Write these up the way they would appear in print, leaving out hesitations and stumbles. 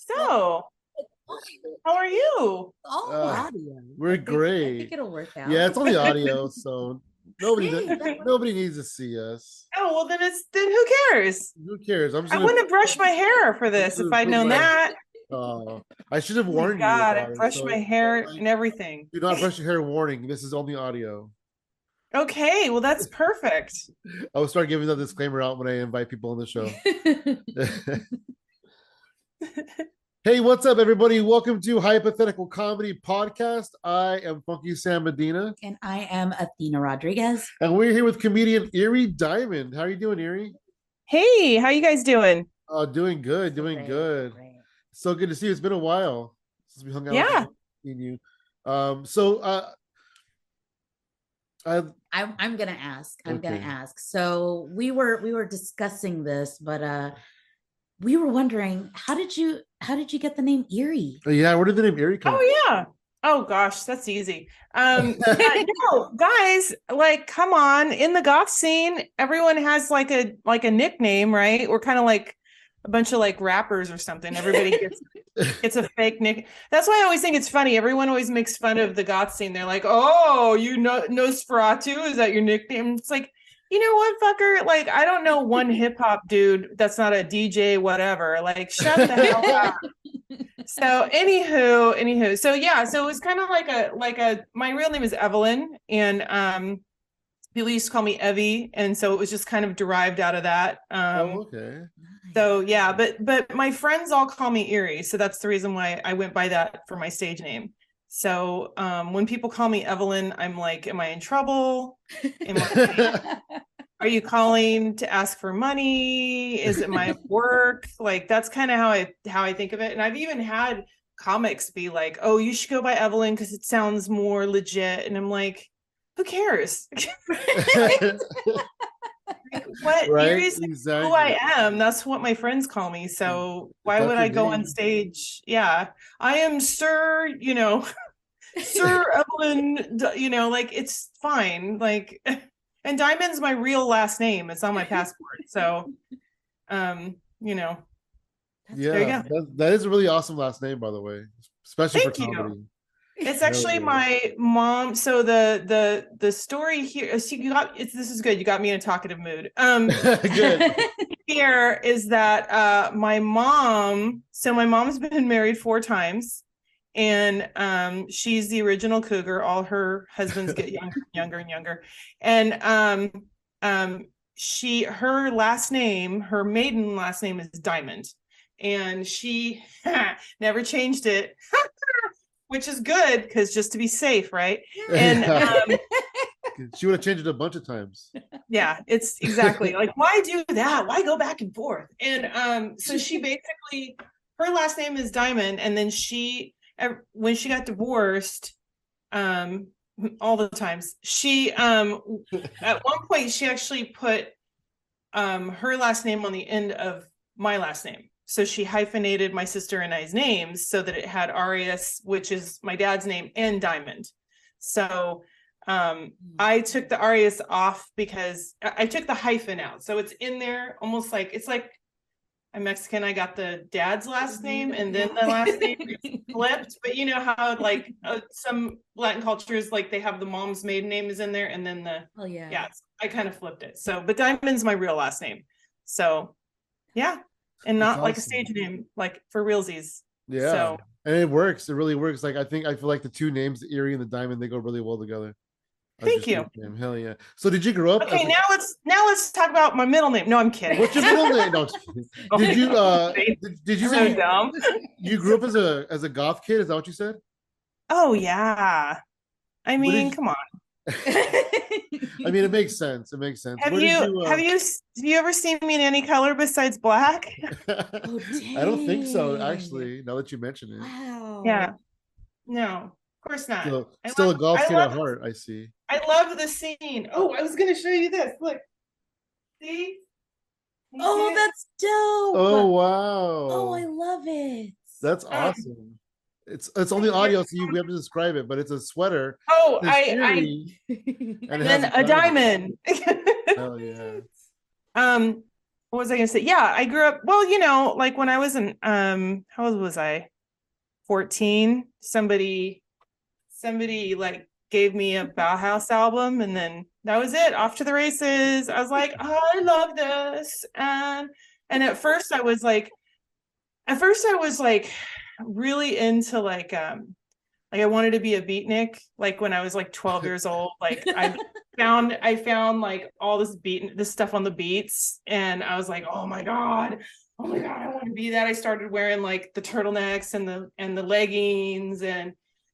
So, how are you? All audio. We're great. I think it'll work out. Yeah, it's only audio, so nobody Hey, nobody needs to see us. Oh, well, then who cares? Who cares? I'm just I gonna wouldn't have brushed my hair for this if I'd known that. I should have Oh my warned you God, I about it. brushed So my hair like, and everything. do not brush your hair warning. This is only audio. Okay, well, that's perfect. I will start giving that disclaimer out when I invite people on the show. Hey, what's up, everybody? Welcome to Hypothetical Comedy Podcast. I am Funky Sam Medina. And I am Athena Rodriguez. And we're here with comedian Eerie Diamond. How are you doing, Eerie? Hey, how you guys doing? Oh, doing good, doing good. Great. So good to see you. It's been a while since we hung out. Yeah. Seen you. I'm gonna ask. Okay. So we were discussing this, but we were wondering how did you get the name Eerie? Yeah, where did the name Eerie come from? Oh, yeah. Oh gosh, that's easy. No, guys, like, come on. In the goth scene, everyone has like a nickname, right? We're kind of like a bunch of like rappers or something. Everybody gets a fake nick. That's why I always think it's funny. Everyone always makes fun of the goth scene. They're like, "Oh, you know Nosferatu? Is that your nickname?" It's like, you know what, fucker? Like, I don't know one hip hop dude that's not a DJ, whatever. Like, shut the hell up. So anywho, so yeah, so it was kind of like a my real name is Evelyn, and people used to call me Evie, and so it was just kind of derived out of that. Okay. So yeah, but my friends all call me Eerie, so that's the reason why I went by that for my stage name. So when people call me Evelyn, I'm like, am I in trouble? Are you calling to ask for money? Is it my work? Like, that's kind of how I think of it. And I've even had comics be like, oh, you should go by Evelyn because it sounds more legit. And I'm like, who cares? What? Right? Exactly. Who I am. That's what my friends call me. So why would I go on stage? Yeah, I am Sir, Sir Evelyn, like, it's fine. Like, and Diamond's my real last name. It's on my passport. So, there you go. That is a really awesome last name, by the way, especially for comedy. It's actually my mom. So the story here, so this is good. You got me in a talkative mood. Good. Here is that my mom's been married 4 times, and she's the original cougar. All her husbands get younger and younger, and her last name, her maiden last name is Diamond, and she never changed it. Which is good, because just to be safe, right? And she would have changed it a bunch of times. Yeah, it's exactly like, why do that? Why go back and forth? And so she basically, her last name is Diamond, and then when she got divorced, all the times, she at one point she actually put her last name on the end of my last name. So she hyphenated my sister and I's names so that it had Arias, which is my dad's name, and Diamond. So I took the Arias off because I took the hyphen out. So it's in there almost like, it's like I'm Mexican. I got the dad's last name and then the last name is flipped. But you know how like some Latin cultures, like they have the mom's maiden name is in there and then I kind of flipped it. So, but Diamond's my real last name. So yeah. And not like a stage name, like for realsies. Yeah. So, and it works. It really works. Like, I feel like the two names, the Eerie and the Diamond, they go really well together. Thank you. Hell yeah. So did you grow up? Okay, now let's talk about my middle name. No, I'm kidding. What's your middle name? No, did you so dumb? You grew up as a goth kid? Is that what you said? Oh yeah. I mean, come on. I mean, it makes sense. Have you ever seen me in any color besides black? Oh, I don't think so, actually, now that you mention it. Wow. Yeah. No, of course not. Still a golf kid at heart, I see. I love the scene. Oh, I was gonna show you this. Look. See? Oh, that's dope. Oh wow. Oh, I love it. That's awesome. It's only audio, so we have to describe it, but it's a sweater. Oh, and then a diamond. Hell yeah. what was I gonna say? Yeah, I grew up, well, like when I was in how old was I? 14. Somebody like gave me a Bauhaus album, and then that was it. Off to the races. I was like, oh, I love this. And at first I was like really into like I wanted to be a beatnik, like when I was like 12 years old. Like I found like all this stuff on the beats, and I was like, oh my God, I want to be that. I started wearing like the turtlenecks and the leggings, and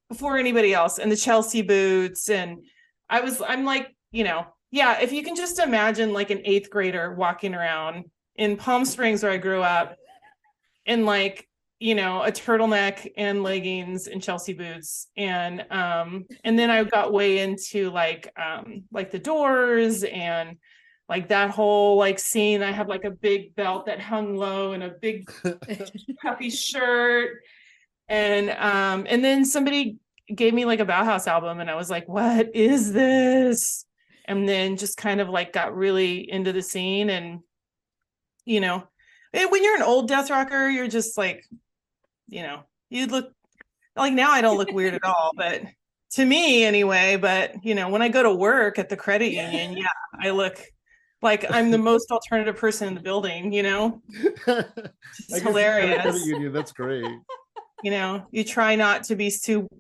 before anybody else, and the Chelsea boots. And I'm like, yeah, if you can just imagine like an eighth grader walking around in Palm Springs where I grew up in like a turtleneck and leggings and Chelsea boots. And then I got way into like the Doors and like that whole like scene. I had like a big belt that hung low and a big puffy shirt. And then somebody gave me like a Bauhaus album, and I was like, what is this? And then just kind of like got really into the scene. And when you're an old death rocker, you're just like, you'd look like, now I don't look weird at all, but to me anyway. But when I go to work at the credit union, yeah, I look like I'm the most alternative person in the building. I It's guess it's kind of credit hilarious. union. That's great. You try not to be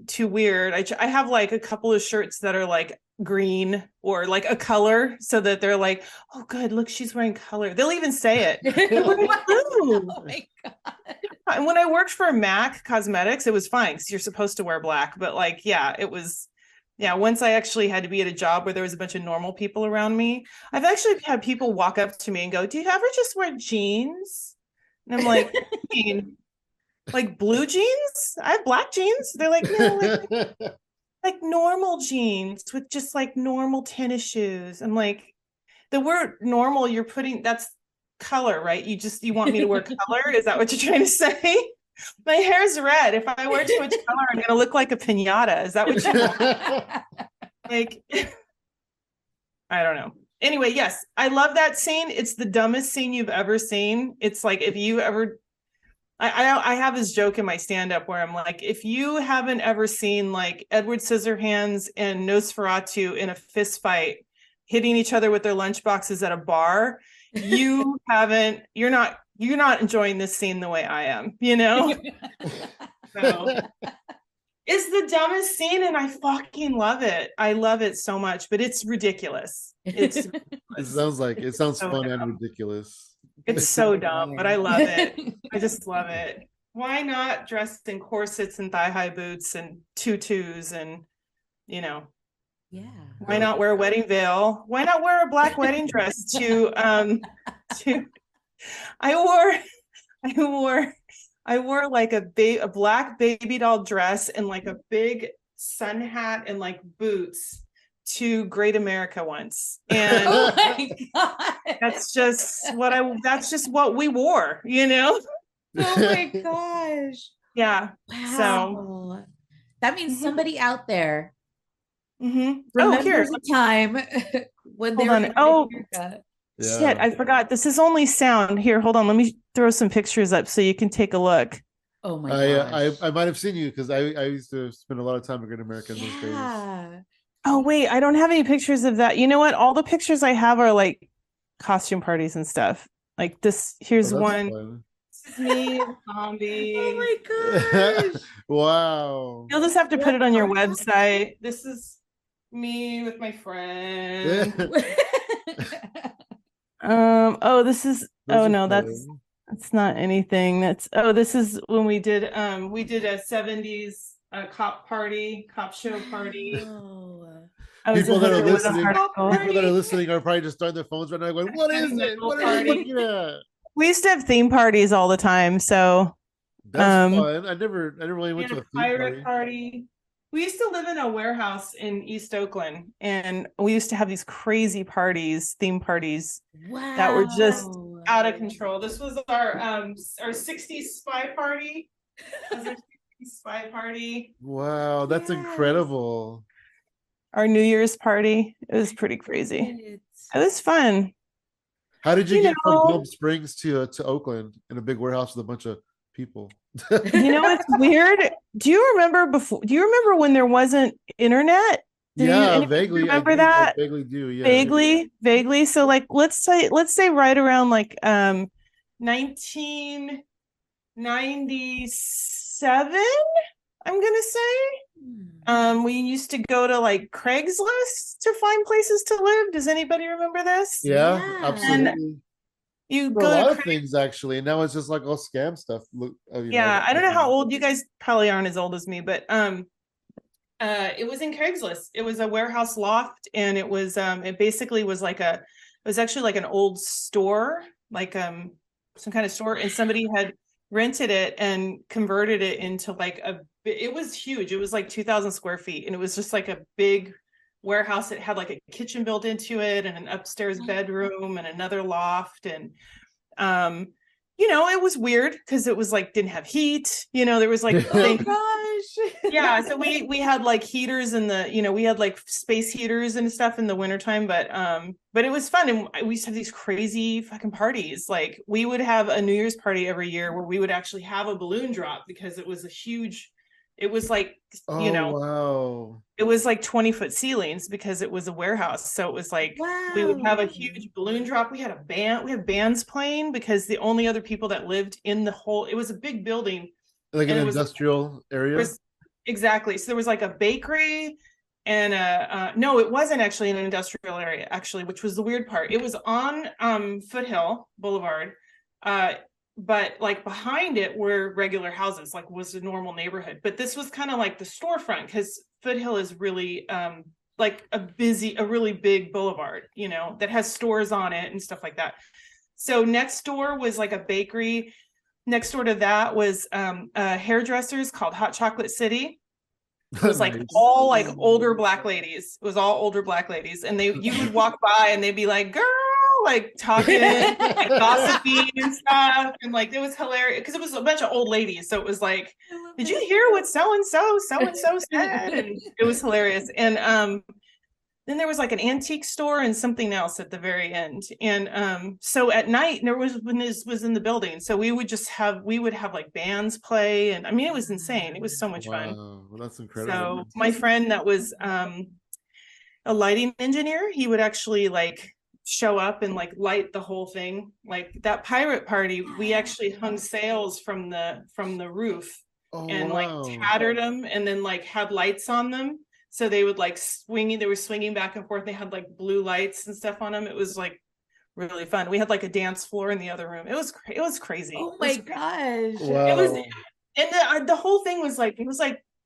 too weird. I have like a couple of shirts that are like green or like a color, so that they're like, oh good, look, she's wearing color. They'll even say it. Oh my God. And when I worked for MAC Cosmetics, it was fine because you're supposed to wear black. But like, yeah, it was, yeah, once I actually had to be at a job where there was a bunch of normal people around me, I've actually had people walk up to me and go, do you ever just wear jeans? And I'm like, like blue jeans? I have black jeans. They're like, no, like normal jeans with just like normal tennis shoes. I'm like, the word normal, you're putting, that's color, right? You want me to wear color? Is that what you're trying to say? My hair's red. If I wear too much color, I'm gonna look like a piñata. Is that what you want? Like, I don't know. Anyway, yes, I love that scene. It's the dumbest scene you've ever seen. It's like, if you ever, I have this joke in my stand-up where I'm like, if you haven't ever seen like Edward Scissorhands and Nosferatu in a fist fight, hitting each other with their lunchboxes at a bar, you're not enjoying this scene the way I am, So it's the dumbest scene, and I fucking love it. I love it so much, but it's ridiculous. It sounds so fun dumb. and ridiculous. It's so dumb, but I love it. I just love it. Why not dress in corsets and thigh-high boots and tutus and, Yeah. why not wear a wedding veil? Why not wear a black wedding dress to I wore like a black baby doll dress and like a big sun hat and like boots to Great America once. And Oh my God. that's just what we wore, Oh my gosh. Yeah. Wow. That means somebody out there remembers a time when they Hold were on. in Oh, America. shit, I forgot. This is only sound. Here, hold on. Let me throw some pictures up so you can take a look. Oh my gosh. I might have seen you because I used to spend a lot of time in Great America in those days. Yeah. Oh, wait, I don't have any pictures of that. You know what? All the pictures I have are like costume parties and stuff. Like this, here's one. Fun. This is me, zombie. Oh my gosh. Wow. You'll just have to put it on your website. This is me with my friend. This is that's not anything. This is when we did a 70s cop show party. People that are listening are probably just starting their phones right now going, what is it? What are you looking at? We used to have theme parties all the time, so that's fun. I never really went to a theme party. We used to live in a warehouse in East Oakland, and we used to have these crazy theme parties that were just out of control. This was our 60s spy party. Spy party. Wow, that's incredible. Our New Year's party. It was pretty crazy. It was fun. How did you You get from know, Palm Springs to Oakland in a big warehouse with a bunch of people? it's weird. Do you remember when there wasn't internet? Yeah, Anybody vaguely. remember that? I vaguely do. Yeah. Vaguely. So like let's say right around like 1997, I'm gonna say. We used to go to like Craigslist to find places to live. Does anybody remember this? Yeah, Yeah. And absolutely. you For a go to lot of things, actually. And now it's just like all scam stuff. Look, Yeah, I don't know how old you guys probably aren't as old as me, but it was in Craigslist. It was a warehouse loft, and it basically was like it was actually like an old store, like some kind of store, and somebody had rented it and converted it into like it was huge. It was like 2,000 square feet, and it was just like a big warehouse. It had like a kitchen built into it and an upstairs bedroom and another loft, and um it was weird because it was like didn't have heat. There was like Oh things. gosh. Yeah, so we had like heaters in the, we had like space heaters and stuff in the wintertime, but it was fun, and we used to have these crazy fucking parties. Like we would have a New Year's party every year where we would actually have a balloon drop because it was like, Oh, wow. it was like 20-foot ceilings because it was a warehouse. So it was like we would have a Wow. huge balloon drop. We had bands playing because the only other people that lived in it was a big building, Like an and industrial area? exactly. So there was like a bakery and no, it wasn't actually in an industrial area, actually, which was the weird part. It was on Foothill Boulevard. But like behind it were regular houses, like was a normal neighborhood. But this was kind of like the storefront because Foothill is really like a really big boulevard, that has stores on it and stuff like that. So next door was like a bakery. Next door to that was hairdressers called Hot Chocolate City. It was like Nice. all like older black ladies. It was all older black ladies, and you would walk by and they'd be like, "Girl," like talking, like gossiping and stuff, and like it was hilarious because it was a bunch of old ladies. So it was like, "Did you hear what so and so said?" And it was hilarious. And then there was like an antique store and something else at the very end. And so at night there was when this was in the building, so we would have like bands play, and I mean it was insane. It was so much fun. Wow, well, that's incredible. So my friend that was a lighting engineer, he would actually like show up and like light the whole thing. Like that pirate party, we actually hung sails from the roof Oh, and like wow. tattered them and then like had lights on them. So they would like they were swinging back and forth. They had like blue lights and stuff on them. It was like really fun. We had like a dance floor in the other room. It was crazy. Oh my gosh. Wow. It was, and the whole thing was like,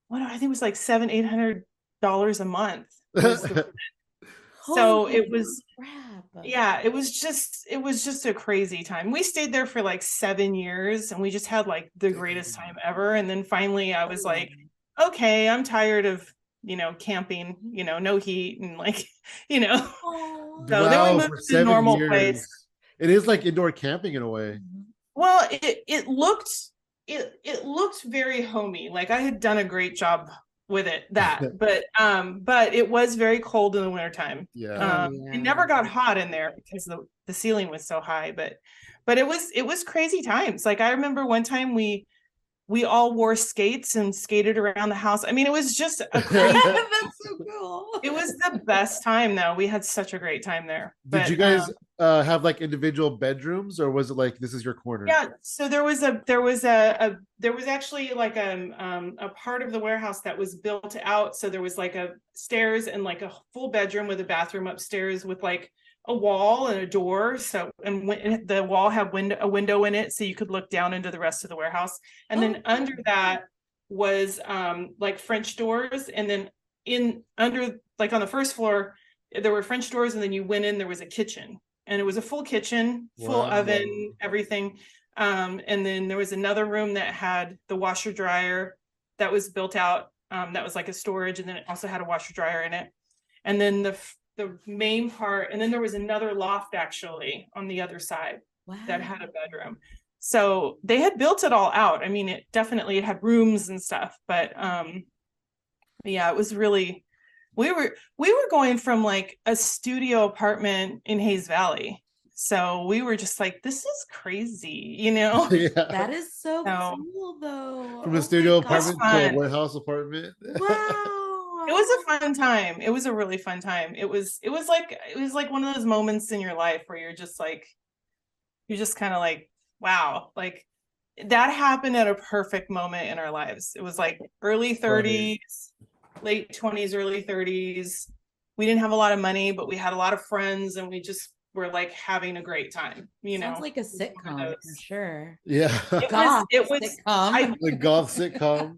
what, I think it was like $700-800 a month. So it was, crap. yeah, it was just a crazy time. We stayed there for like 7 years, and we just had like the greatest time ever. And then finally I was like, okay, I'm tired of, camping, no heat and like, Oh. so Wow, then we for moved to 7 normal place. It is like indoor camping in a way. Well, it looked very homey. Like I had done a great job with but it was very cold in the wintertime. Yeah. It never got hot in there because the ceiling was so high, but it was crazy times. Like I remember one time we all wore skates and skated around the house. I mean, it was just a crazy That's so cool. it was the best time though. We had such a great time there. Did you guys have like individual bedrooms, or was it like this is your corner? Yeah, so there was actually like a part of the warehouse that was built out. So there was like a stairs and like a full bedroom with a bathroom upstairs with like a wall and a door. So and the wall had a window in it, so you could look down into the rest of the warehouse. And then under that was like French doors, and then under like on the first floor there were French doors, and then you went in, there was a kitchen. And it was a full kitchen, full oven, everything. And then there was another room that had the washer dryer that was built out. That was like a storage, and then it also had a washer dryer in it. And then the main part, and then there was another loft actually on the other side that had a bedroom. So they had built it all out. I mean, it had rooms and stuff, but yeah, it was really. We were going from like a studio apartment in Hayes Valley. So we were just like, this is crazy, you know? Yeah. That is so So- cool, though. From a Oh studio my gosh. apartment to a fun. warehouse apartment. Wow. It was a fun time. It was a really fun time. It was like one of those moments in your life where you're just kind of like, wow, like that happened at a perfect moment in our lives. It was like early 30s, late 20s, early 30s. We didn't have a lot of money, but we had a lot of friends and we just were like having a great time, you Sounds know. like a It was one of sitcom for those- sure. Yeah. It was Sitcom. I The goth sitcom.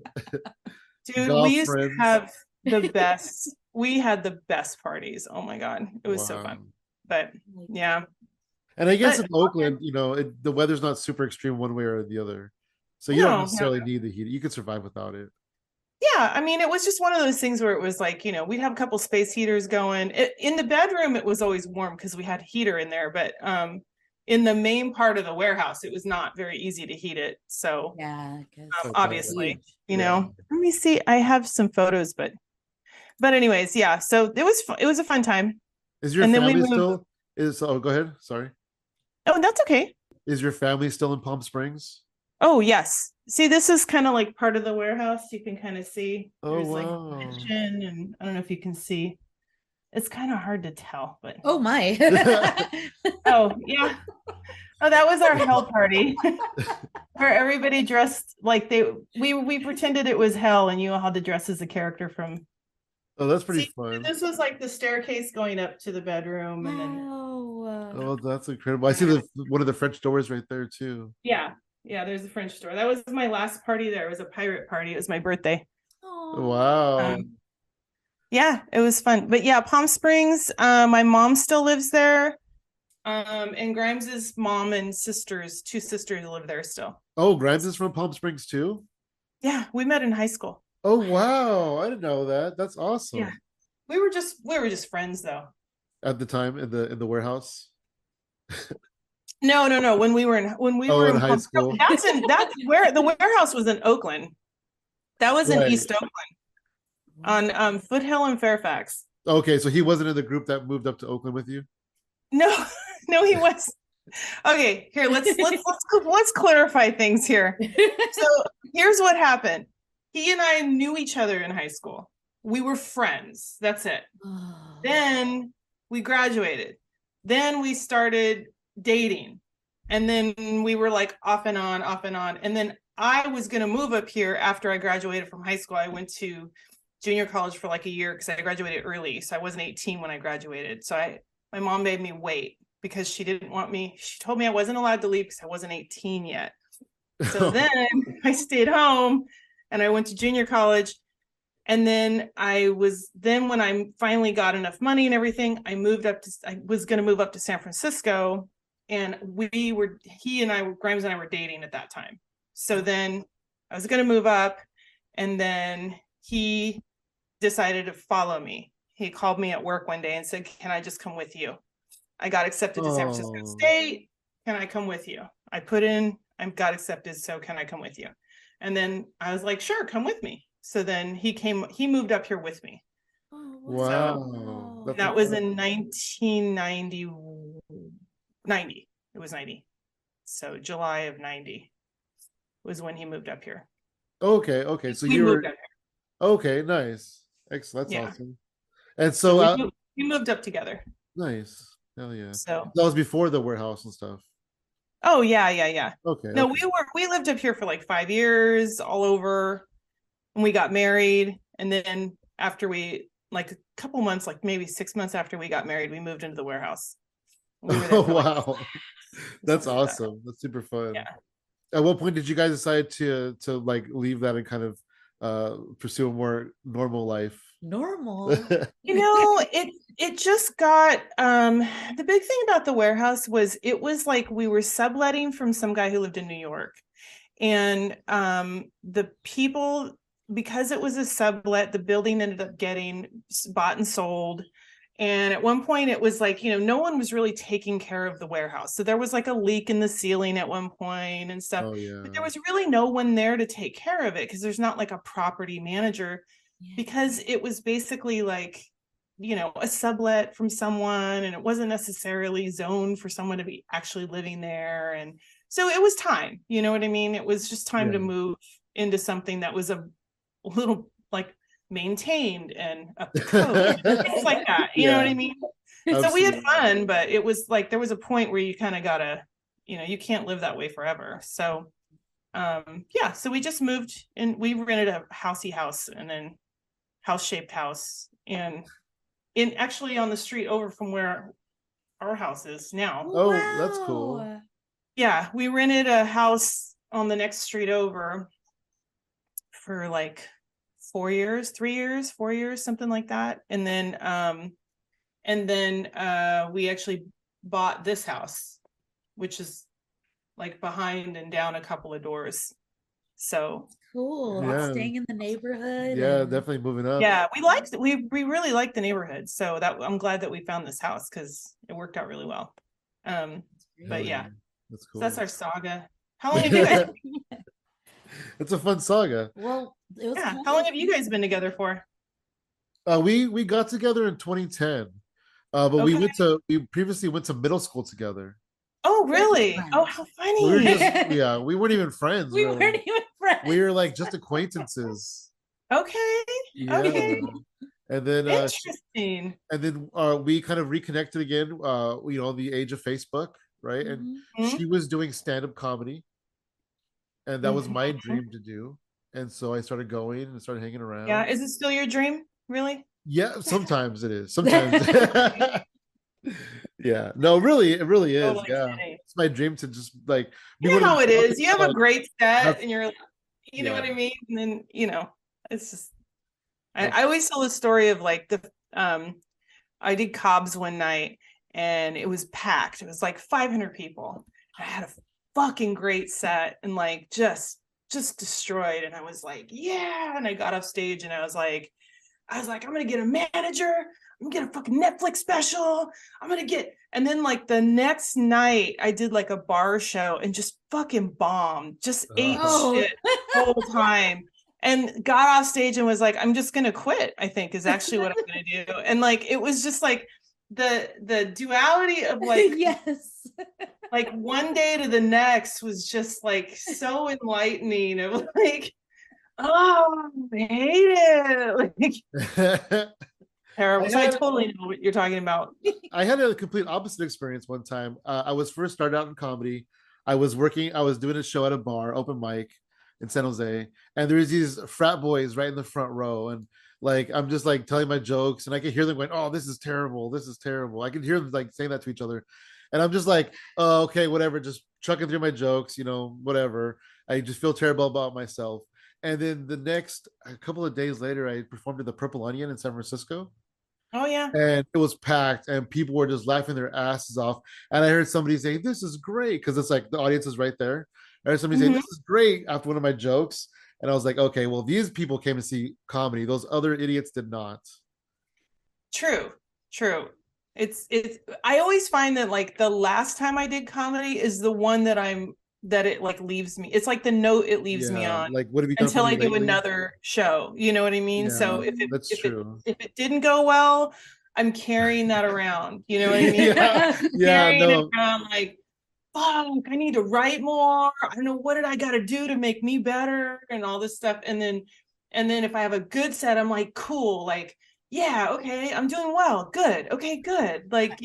dude, Golf we used friends. to have the best. We had the best parties. Oh my god, it was so fun. But yeah, And I guess But- in Oakland, you know, the weather's not super extreme one way or the other. So you No, don't no. necessarily need the heat. You can survive without it. yeah. I mean, it was just one of those things where it was like, you know, we'd have a couple space heaters going. In the bedroom, it was always warm because we had a heater in there. But in the main part of the warehouse, it was not very easy to heat it. So Yeah, 'cause obviously, huge. you Yeah. know, let me see. I have some photos, but anyways, yeah. So it was a fun time. Is your And then we family moved- still go ahead. Sorry. Oh, that's okay. Is your family still in Palm Springs? Oh, yes. See, this is kind of like part of the warehouse. You can kind of see Oh, there's like wow. a kitchen, and I don't know if you can see. It's kind of hard to tell, but Oh my. oh yeah. Oh, that was our hell party where everybody dressed like we pretended it was hell and you all had to dress as a character from. Oh, that's pretty See, fun. this was like the staircase going up to the bedroom, and then Wow. Oh, that's incredible. I see one of the French doors right there too. yeah, there's a French door. That was my last party there. It was a pirate party. It was my birthday. Aw. Wow. Yeah, it was fun. But yeah, Palm Springs, my mom still lives there. And Grimes's mom and two sisters live there still. Oh, Grimes is from Palm Springs too? Yeah, we met in high school. Oh, wow. I didn't know that. That's awesome. Yeah. We were just friends though. At the time in the warehouse. No. When we were in In high Palm- school. That's where the warehouse was in Oakland. That was in Right. East Oakland on Foothill and Fairfax. Okay, so he wasn't in the group that moved up to Oakland with you? No, he was. Okay, here let's clarify things here. So here's what happened. He and I knew each other in high school. We were friends. That's it. Then we graduated. Then we started dating. And then we were like off and on. And then I was going to move up here after I graduated from high school. I went to junior college for like a year because I graduated early. So I wasn't 18 when I graduated. So my mom made me wait because she didn't want me. She told me I wasn't allowed to leave because I wasn't 18 yet. So then I stayed home and I went to junior college. And then when I finally got enough money and everything, I was going to move up to San Francisco, and Grimes and I were dating at that time. So then I was going to move up, and then he decided to follow me. He called me at work one day and said, "Can I just come with you? I got accepted to San Francisco State. Can I come with you?" I got accepted, so can I come with you? And then I was like, "Sure, come with me." So then he moved up here with me. Oh, Wow. That's That was in 1990. It was 90. So July of 90 was when he moved up here. Okay. So We you were moved up here. okay, nice. Excellent. That's Yeah. awesome. And so We moved up together. nice. Hell yeah. So That was before the warehouse and stuff. oh yeah. Okay. No, okay. we lived up here for like 5 years all over, and we got married. And then after like a couple months, like maybe 6 months after we got married, we moved into the warehouse. We were there Oh for, like, wow. That's something like that. awesome. That's super fun. Yeah. At what point did you guys decide to like leave that and kind of pursue a more normal life? Normal. You know, it just got the big thing about the warehouse was it was like we were subletting from some guy who lived in New York. And the people, because it was a sublet, the building ended up getting bought and sold. And at one point it was like, you know, no one was really taking care of the warehouse. So there was like a leak in the ceiling at one point and stuff. Oh yeah. But there was really no one there to take care of it because there's not like a property manager, Yeah. because it was basically like a sublet from someone, and it wasn't necessarily zoned for someone to be actually living there. And so it was time, you know what I mean? It was just time to move into something that was a little like maintained and up to code, things like that. You know what I mean? So we had fun, but it was like there was a point where you kind of gotta, you can't live that way forever. So so we just moved and we rented a housey house, and then house-shaped house, and in actually on the street over from where our house is now. Oh, that's cool. Yeah, we rented a house on the next street over for like 4 years, 3 years, 4 years, something like that. And then we actually bought this house, which is like behind and down a couple of doors. So cool. Yeah. Staying in the neighborhood. Yeah, definitely moving up. Yeah, we really liked the neighborhood. So that I'm glad that we found this house because it worked out really well. But yeah, that's cool. So that's our saga. How long have you guys? It's a fun saga. Well, it was how long have you guys been together for? We got together in 2010. But we previously went to middle school together. Oh, really? Oh, how funny. We weren't even friends. We weren't even friends. We were like just acquaintances. Okay. Okay. And then interesting. And then we kind of reconnected again, the age of Facebook, right? And she was doing stand-up comedy. And that was my dream to do. And so I started going and started hanging around. Yeah. Is it still your dream? Really? Yeah, sometimes it is. Sometimes. Yeah. No, really, it really is. Yeah. It's my dream to just like you know how it is. You have a great set and you're you know what I mean? And then, it's just I always tell the story of like I did Cobb's one night and it was packed. It was like 500 people. I had a fucking great set and like just destroyed. And I was like, yeah. And I got off stage and I was like, I'm gonna get a manager. I'm gonna get a fucking Netflix special. And then like the next night I did like a bar show and just fucking bombed, just ate shit the whole time. And got off stage and was like, I'm just gonna quit, I think is actually what I'm gonna do. And like it was just like the duality of like yes, like one day to the next was just like so enlightening of like, oh, I hate it. Like terrible. I totally know what you're talking about. I had a complete opposite experience one time. I was first started out in comedy. I was doing a show at a bar, open mic in San Jose, and there's these frat boys right in the front row, and like I'm just like telling my jokes, and I can hear them going, "Oh, this is terrible! This is terrible!" I can hear them like saying that to each other, and I'm just like, "Oh, okay, whatever," just chucking through my jokes, whatever. I just feel terrible about myself. And then a couple of days later, I performed at the Purple Onion in San Francisco. Oh yeah. And it was packed and people were just laughing their asses off. And I heard somebody say, "This is great," because it's like the audience is right there. I heard somebody say, "This is great," after one of my jokes. And I was like, okay, well, these people came to see comedy. Those other idiots did not. True. It's I always find that like the last time I did comedy is the one that it like leaves me. It's like the note it leaves me on. Like, what have you done until I do another show? You know what I mean? Yeah, so if it didn't go well, I'm carrying that around. You know what I mean? Carrying it around like, fuck, I need to write more. I don't know, what did I got to do to make me better and all this stuff. And then if I have a good set, I'm like, cool, like, yeah, okay, I'm doing well, good, okay, good, like,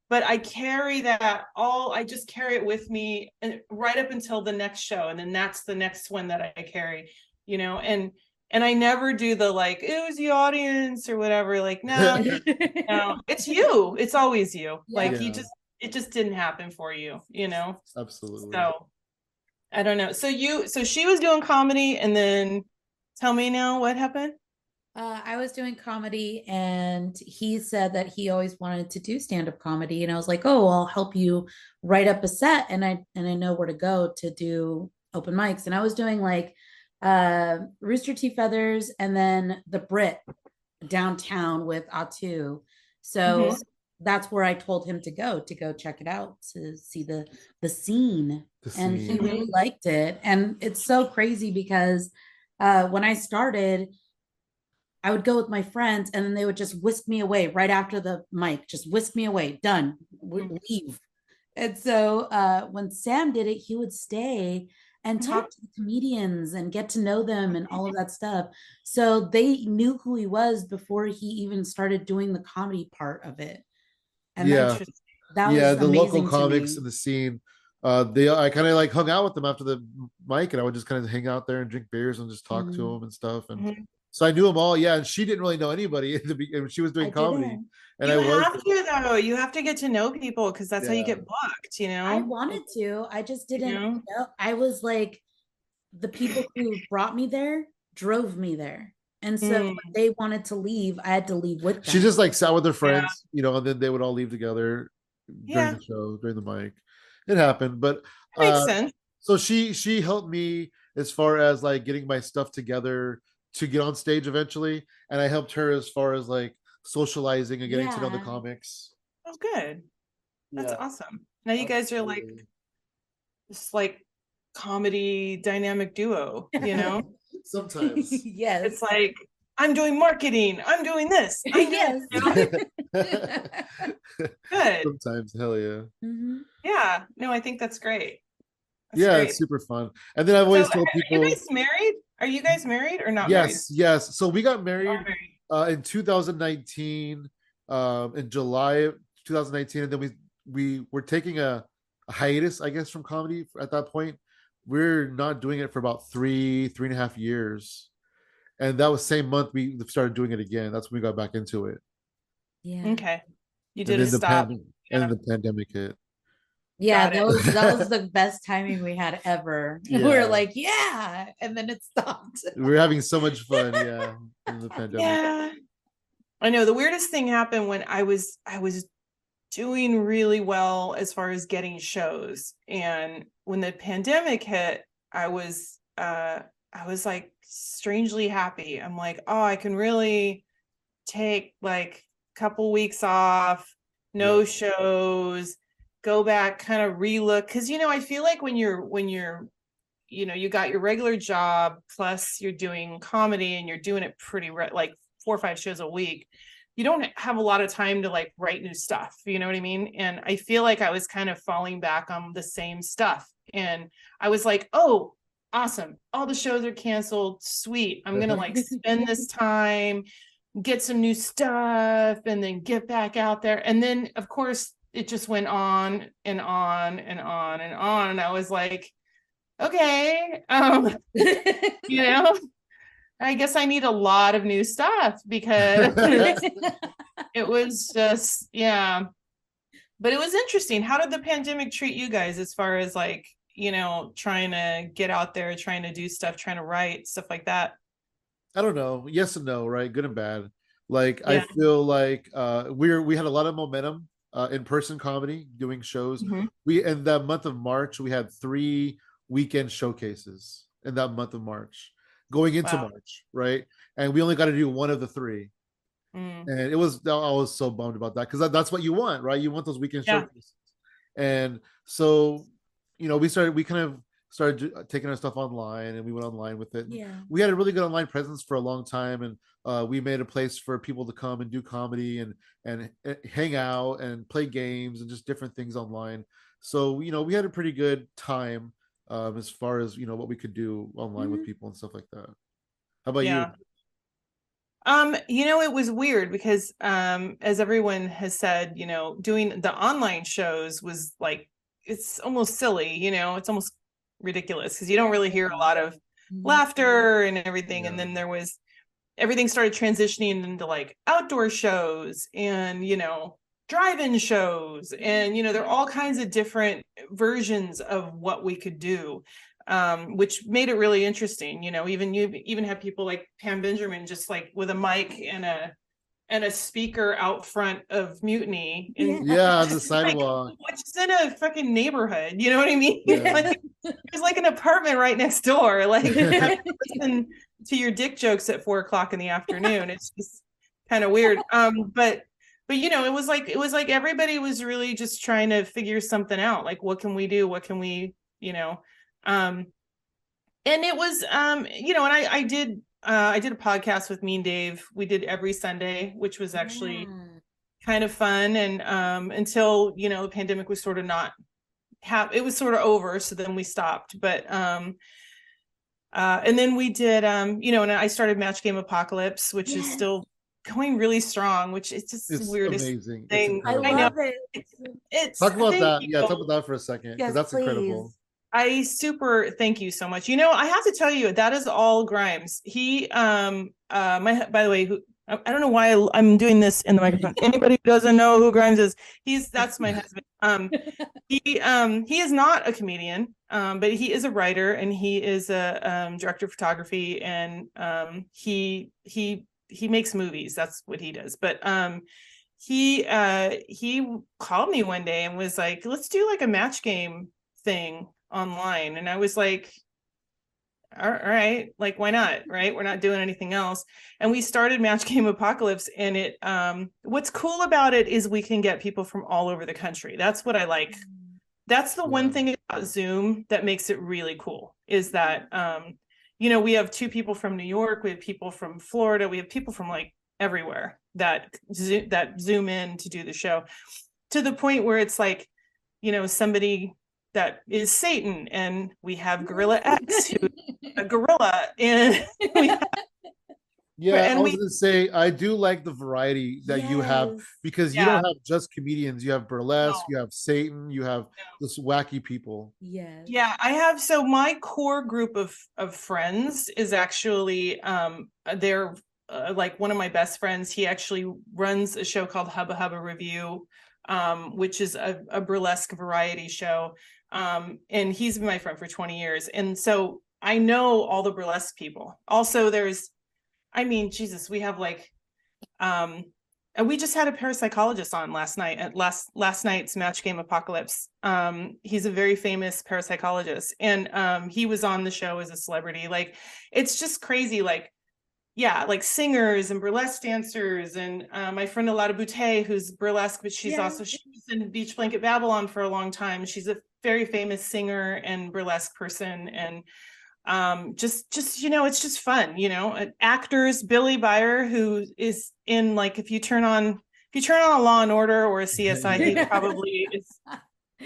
but I carry that I just carry it with me and right up until the next show, and then that's the next one that I carry, and I never do the like, it was the audience or whatever, like, no, no, it's you, it's always you. Like, it just didn't happen for you, Absolutely. So I don't know. So she was doing comedy, and then tell me now what happened. I was doing comedy and he said that he always wanted to do stand-up comedy, and I was like, oh, I'll help you write up a set, and I know where to go to do open mics. And I was doing like Rooster Teeth Feathers and then the Brit downtown with Atu. So that's where I told him to go check it out, to see the scene. And he really liked it. And it's so crazy because when I started, I would go with my friends, and then they would just whisk me away right after the mic, just whisk me away, done, leave. And so when Sam did it, he would stay and Mhm. talk to the comedians and get to know them and all of that stuff. So they knew who he was before he even started doing the comedy part of it. And Yeah. Interesting. that Yeah, was the local amazing to comics me. in the scene. I kind of like hung out with them after the mic, and I would just kind of hang out there and drink beers and just talk to Mhm. them and stuff. And Mhm. so I knew them all. Yeah, and she didn't really know anybody in the beginning. She was I doing comedy, didn't. and I You was. have to though. You have to get to know people because that's how you Yeah, get booked, you I know? wanted to. I just You didn't know? know. I was like, the people who brought me there drove me there. And so Mm, when they wanted to leave, I had to leave with she them. just like sat with her yeah. friends, and then they would all leave together during Yeah. the show, during the mic. It happened, but That makes uh, sense. so she helped me as far as like getting my stuff together to get on stage eventually, and I helped her as far as like socializing and getting to know the Yeah. comics. That's good. That's Yeah, awesome. Now you guys are like absolutely. this like comedy dynamic duo, you know? Sometimes. It's Yes. like I'm doing marketing, I'm doing this, I'm doing Yes. you know? Good. Sometimes, hell yeah. Mhm. Yeah. No, I think that's great. That's Yeah, it's great. super fun. And then I've So always are told you people, guys married? Are you guys married or not married? yes, yes. So we got You are married married. in 2019, in July of 2019, and then we were taking a hiatus, I guess, from comedy at that point. We're not doing it for about 3.5 years. And that was same month we started doing it again. That's when we got back into it. Yeah. Okay. You And did a then the stop. pandemic and then Yeah. the pandemic hit. Yeah, Got that it. was the best timing we had ever. We were Yeah. like, yeah, and then it stopped. We were having so much fun, yeah, in the pandemic. Yeah. I know the weirdest thing happened when I was doing really well as far as getting shows. And when the pandemic hit, I was like strangely happy. I'm like, oh, I can really take like a couple weeks off, Yeah. no shows, go back, kind of relook. Cause I feel like when you're you got your regular job plus you're doing comedy and you're doing it pretty like 4 or 5 shows a week, you don't have a lot of time to like write new stuff, you know what I mean? And I feel like I was kind of falling back on the same stuff, and I was like, oh, awesome, all the shows are canceled, sweet, I'm gonna like spend this time, get some new stuff, and then get back out there. And then of course it just went on and on and on and on, and I was like, okay, you know, I guess I need a lot of new stuff because it was just, yeah. But it was interesting. How did the pandemic treat you guys as far as like, trying to get out there, trying to do stuff, trying to write, stuff like that? I don't know. Yes and no, right? Good and bad. Like I Yeah. feel like we had a lot of momentum in person comedy doing shows. Mhm. We in the month of March we had 3 weekend showcases in that month of March, going into Wow. March, right? And we only got to do one of the three. Mm. And I was so bummed about that because that's what you want, right? You want those weekend Yeah. showcases. And so, we kind of started taking our stuff online, and we went online with it. And Yeah. we had a really good online presence for a long time, and we made a place for people to come and do comedy and hang out and play games and just different things online. So we had a pretty good time as far as what we could do online with Mhm. people and stuff like that. How about you? Yeah. It was weird because as everyone has said, doing the online shows was like it's almost silly, it's almost ridiculous because you don't really hear a lot of Mhm. laughter and everything. And Yeah. then everything started transitioning into like outdoor shows and drive-in shows, and there are all kinds of different versions of what we could do, which made it really interesting. You even have people like Pam Benjamin just like with a mic and a speaker out front of Mutiny, and Yeah, on the like sidewalk. what's in a fucking neighborhood, you know what I mean? Yeah. Like there's like an apartment right next door, like listen to your dick jokes at 4 o'clock in the afternoon. It's just kind of weird. But it was like everybody was really just trying to figure something out, like what can we do, what can we, um and it was and I did I did a podcast with Mean Dave. We did every Sunday, which was actually kind of fun. And until, you know, the pandemic was sort of not it was sort of over. So then we stopped. But and then we did you know, and I started Match Game Apocalypse, which is still going really strong, which is just the It's weirdest amazing. thing. I incredible. love it. It's Talk about thank that. you. Yeah, talk about that for a second, because Yes, that's incredible. please. I super thank you so much. You know, I have to tell you, that is all Grimes. He my by the way, who I don't know why I'm doing this in the microphone. Anybody who doesn't know who Grimes is, that's my husband. He is not a comedian, but he is a writer, and he is a director of photography, and he makes movies. That's what he does. But he called me one day and was like, let's do like a match game thing online. And I was like, all right, like, why not? Right, we're not doing anything else. And we started Match Game Apocalypse, and it what's cool about it is we can get people from all over the country. That's what I like. That's the one thing about Zoom that makes it really cool, is that you know, we have 2 people from New York, we have people from Florida, we have people from like everywhere that zoom in to do the show, to the point where it's like, you know, somebody that is Satan, and we have Gorilla X, who a gorilla, and I was gonna say, I do like the variety that you have, because you don't have just comedians. You have burlesque, you have Satan, you have this wacky people. Yeah, I have. So my core group of friends is actually they're like one of my best friends. He actually runs a show called Hubba Hubba Review, which is a burlesque variety show. And he's been my friend for 20 years. And so I know all the burlesque people. Also, I mean, Jesus, we have like, and we just had a parapsychologist on last night at last night's Match Game Apocalypse. He's a very famous parapsychologist, and he was on the show as a celebrity. Like, it's just crazy. Like, yeah, like singers and burlesque dancers, and my friend Alada Boutte, who's burlesque, but she was in Beach Blanket Babylon for a long time. She's a very famous singer and burlesque person, and just you know, it's just fun, you know. Actors, Billy Byer, who is in, like, if you turn on a Law and Order or a CSI, he probably is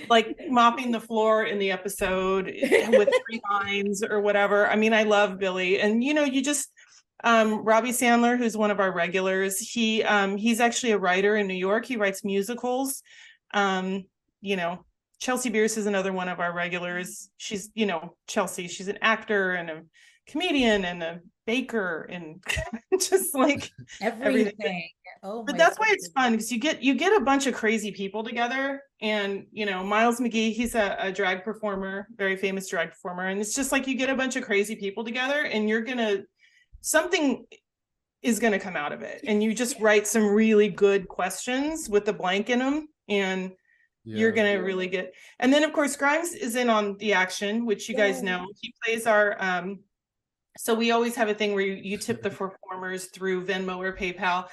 like mopping the floor in the episode with 3 lines or whatever. I mean, I love Billy. And you know, you just Robbie Sandler, who's one of our regulars, he's actually a writer in New York. He writes musicals. You know, Chelsea Bierce is another one of our regulars. She's, you know, Chelsea, she's an actor and a comedian and a baker and just like everything. But that's why it's fun, because you get a bunch of crazy people together. And you know, Miles McGee, he's a drag performer, very famous drag performer, and it's just like you get a bunch of crazy people together, and something is gonna come out of it, and you just write some really good questions with the blank in them, and you're gonna really get. And then of course Grimes is in on the action, which you guys know. He plays our so we always have a thing where you tip the performers through Venmo or PayPal.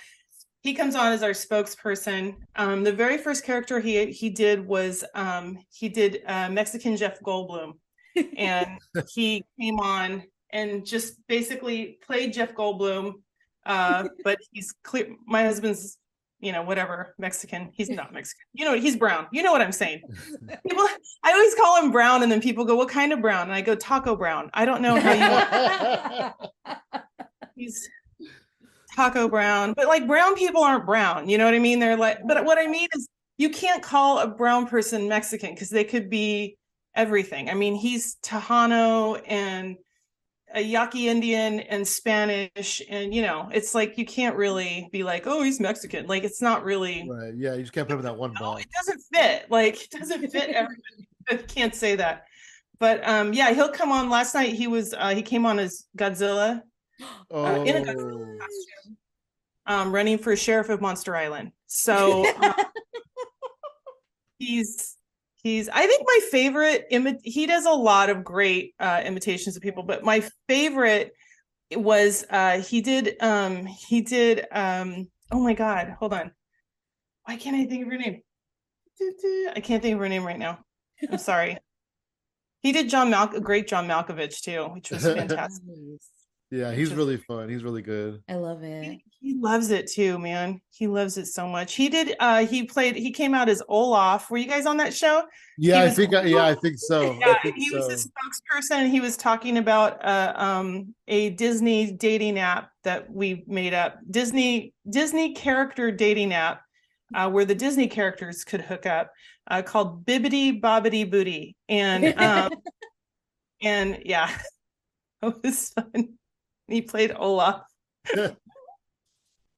He comes on as our spokesperson. The very first character he did was he did Mexican Jeff Goldblum, and he came on and just basically played Jeff Goldblum, but he's clear. My husband's, you know, whatever, Mexican. He's not Mexican. You know, he's brown. You know what I'm saying? People, I always call him brown, and then people go, "What kind of brown?" And I go, "Taco brown." I don't know how you want. He's Taco brown, but like, brown people aren't brown. You know what I mean? They're like, but what I mean is, you can't call a brown person Mexican, because they could be everything. I mean, he's Tejano and a Yaqui Indian and Spanish, and you know, it's like you can't really be like, oh, he's Mexican. Like, it's not really right. Yeah, you just can't put him in that one box. It doesn't fit. Like, it doesn't fit everybody. I can't say that. But yeah, he'll come on. Last night he came on as Godzilla in a Godzilla costume, running for sheriff of Monster Island. So he's I think my favorite he does a lot of great imitations of people, but my favorite was he did oh my god, hold on, why can't I think of her name? I can't think of her name right now. I'm sorry. He did a great John Malkovich too, which was fantastic. Yeah, which he's is really fun. He's really good. I love it. he loves it too, man. He loves it so much. He came out as Olaf. Were you guys on that show? Yeah, He was yeah, I think so. I yeah, think and he was a so. spokesperson, and he was talking about a Disney dating app that we made up. Disney character dating app where the Disney characters could hook up called Bibbidi Bobbidi Booty. And yeah, it was fun. He played Olaf.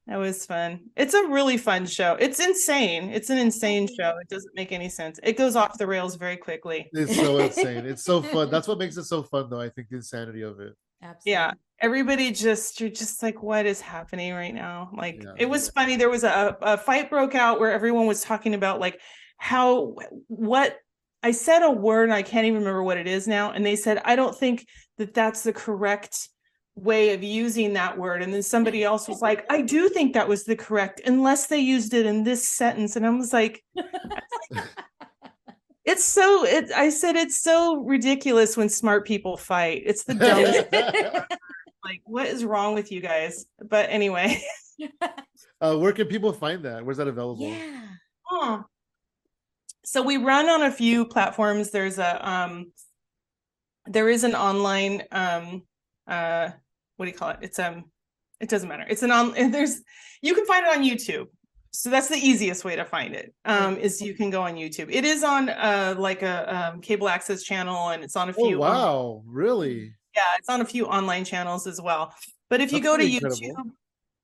That was fun. It's a really fun show. It's insane. It's an insane show. It doesn't make any sense. It goes off the rails very quickly. It's so insane. It's so fun. That's what makes it so fun, though. I think the insanity of it. Absolutely. Yeah. Everybody you're just like, what is happening right now? Like, Yeah. it was funny. There was a fight broke out where everyone was talking about like what I said a word and I can't even remember what it is now. And they said, I don't think that that's the correct way of using that word. And then somebody else was like, I do think that was the correct, unless they used it in this sentence. And I was like, I said, it's so ridiculous when smart people fight. It's the dumbest. Like, what is wrong with you guys? But anyway. Where can people find that? Where's that available? Yeah. Oh. So we run on a few platforms. There is an online what do you call it? It doesn't matter. You can find it on YouTube. So that's the easiest way to find it. Is you can go on YouTube. It is on like a cable access channel, and it's on a few. Oh wow, really? Yeah, it's on a few online channels as well. But if you That's go to pretty YouTube, incredible.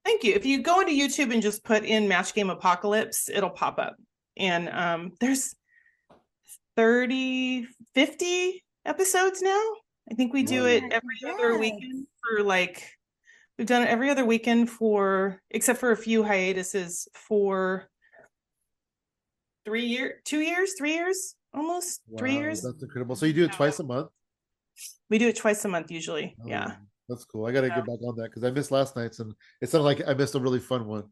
thank you. If you go into YouTube and just put in Match Game Apocalypse, it'll pop up. And there's 50 episodes now. I think we do it every other weekend for we've done it every other weekend except for a few hiatuses for 3 years, almost Wow, 3 years. that's incredible. So you do it twice a month? We do it twice a month usually. Oh, yeah. That's cool. I gotta get back on that because I missed last night's and it sounded like I missed a really fun one.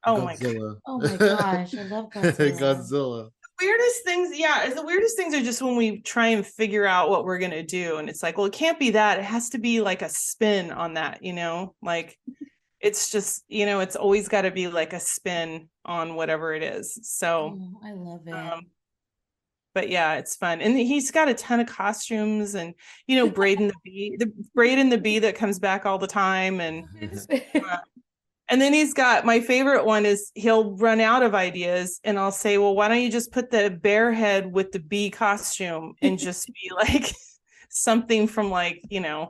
Oh Godzilla. Oh my gosh, I love Godzilla. Godzilla. Weirdest things, the weirdest things are just when we try and figure out what we're gonna do, and it's like, well, it can't be that. It has to be like a spin on that, like it's just, it's always got to be like a spin on whatever it is. So I love it. But yeah, it's fun, and he's got a ton of costumes, and Braden the bee that comes back all the time, and then he's got, my favorite one is he'll run out of ideas and I'll say, well, why don't you just put the bear head with the bee costume and just be like something from like, I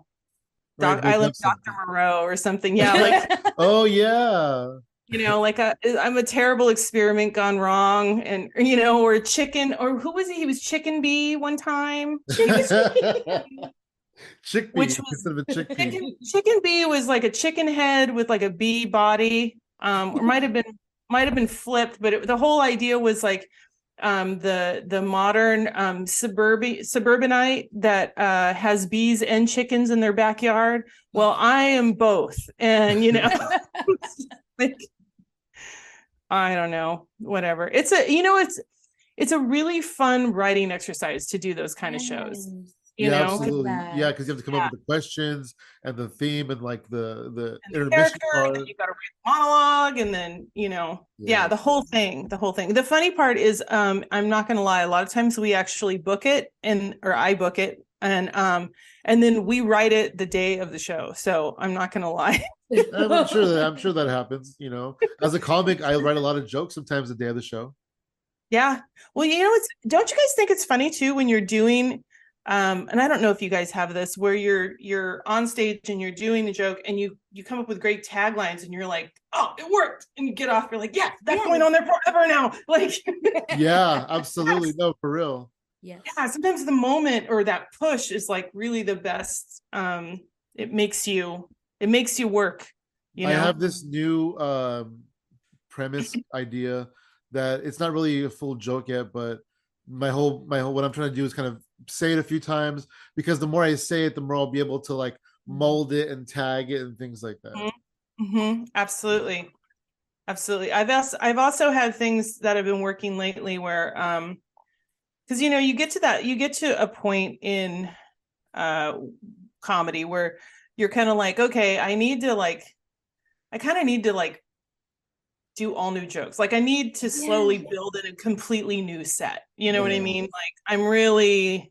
Love Dr. Moreau or something. Yeah. Like, oh yeah. Like I'm a terrible experiment gone wrong, and or a chicken, or who was he? He was Chicken Bee one time. Chickpea, which was chicken bee was like a chicken head with like a bee body, or might have been flipped, but the whole idea was like the modern suburbanite that has bees and chickens in their backyard. Well, I am both, and like, I don't know, whatever. It's a really fun writing exercise to do those kind of shows. Absolutely. Yeah, because you have to come up with the questions and the theme and like the intermission part. And you got to read the monologue, and then the whole thing. The funny part is, I'm not going to lie. A lot of times we actually book it, or I book it, and then we write it the day of the show. So I'm not going to lie. I'm sure that happens. As a comic, I write a lot of jokes sometimes the day of the show. Yeah. Well, don't you guys think it's funny too when you're doing, and I don't know if you guys have this, where you're on stage and you're doing a joke and you come up with great taglines and you're like, oh, it worked, and you get off, you're like, yeah, that's going on there forever now. Like, yeah, absolutely. No, for real. Yes. Yeah, sometimes the moment or that push is like really the best. It makes you work. I have this new premise idea that it's not really a full joke yet, but my whole what I'm trying to do is kind of say it a few times, because the more I say it, the more I'll be able to like mold it and tag it and things like that. Mm-hmm. Absolutely. I've also had things that have been working lately where because you get to a point in comedy where you're kind of like, okay, I kind of need to like do all new jokes. Like I need to slowly build in a completely new set. You know what I mean? Like I'm really,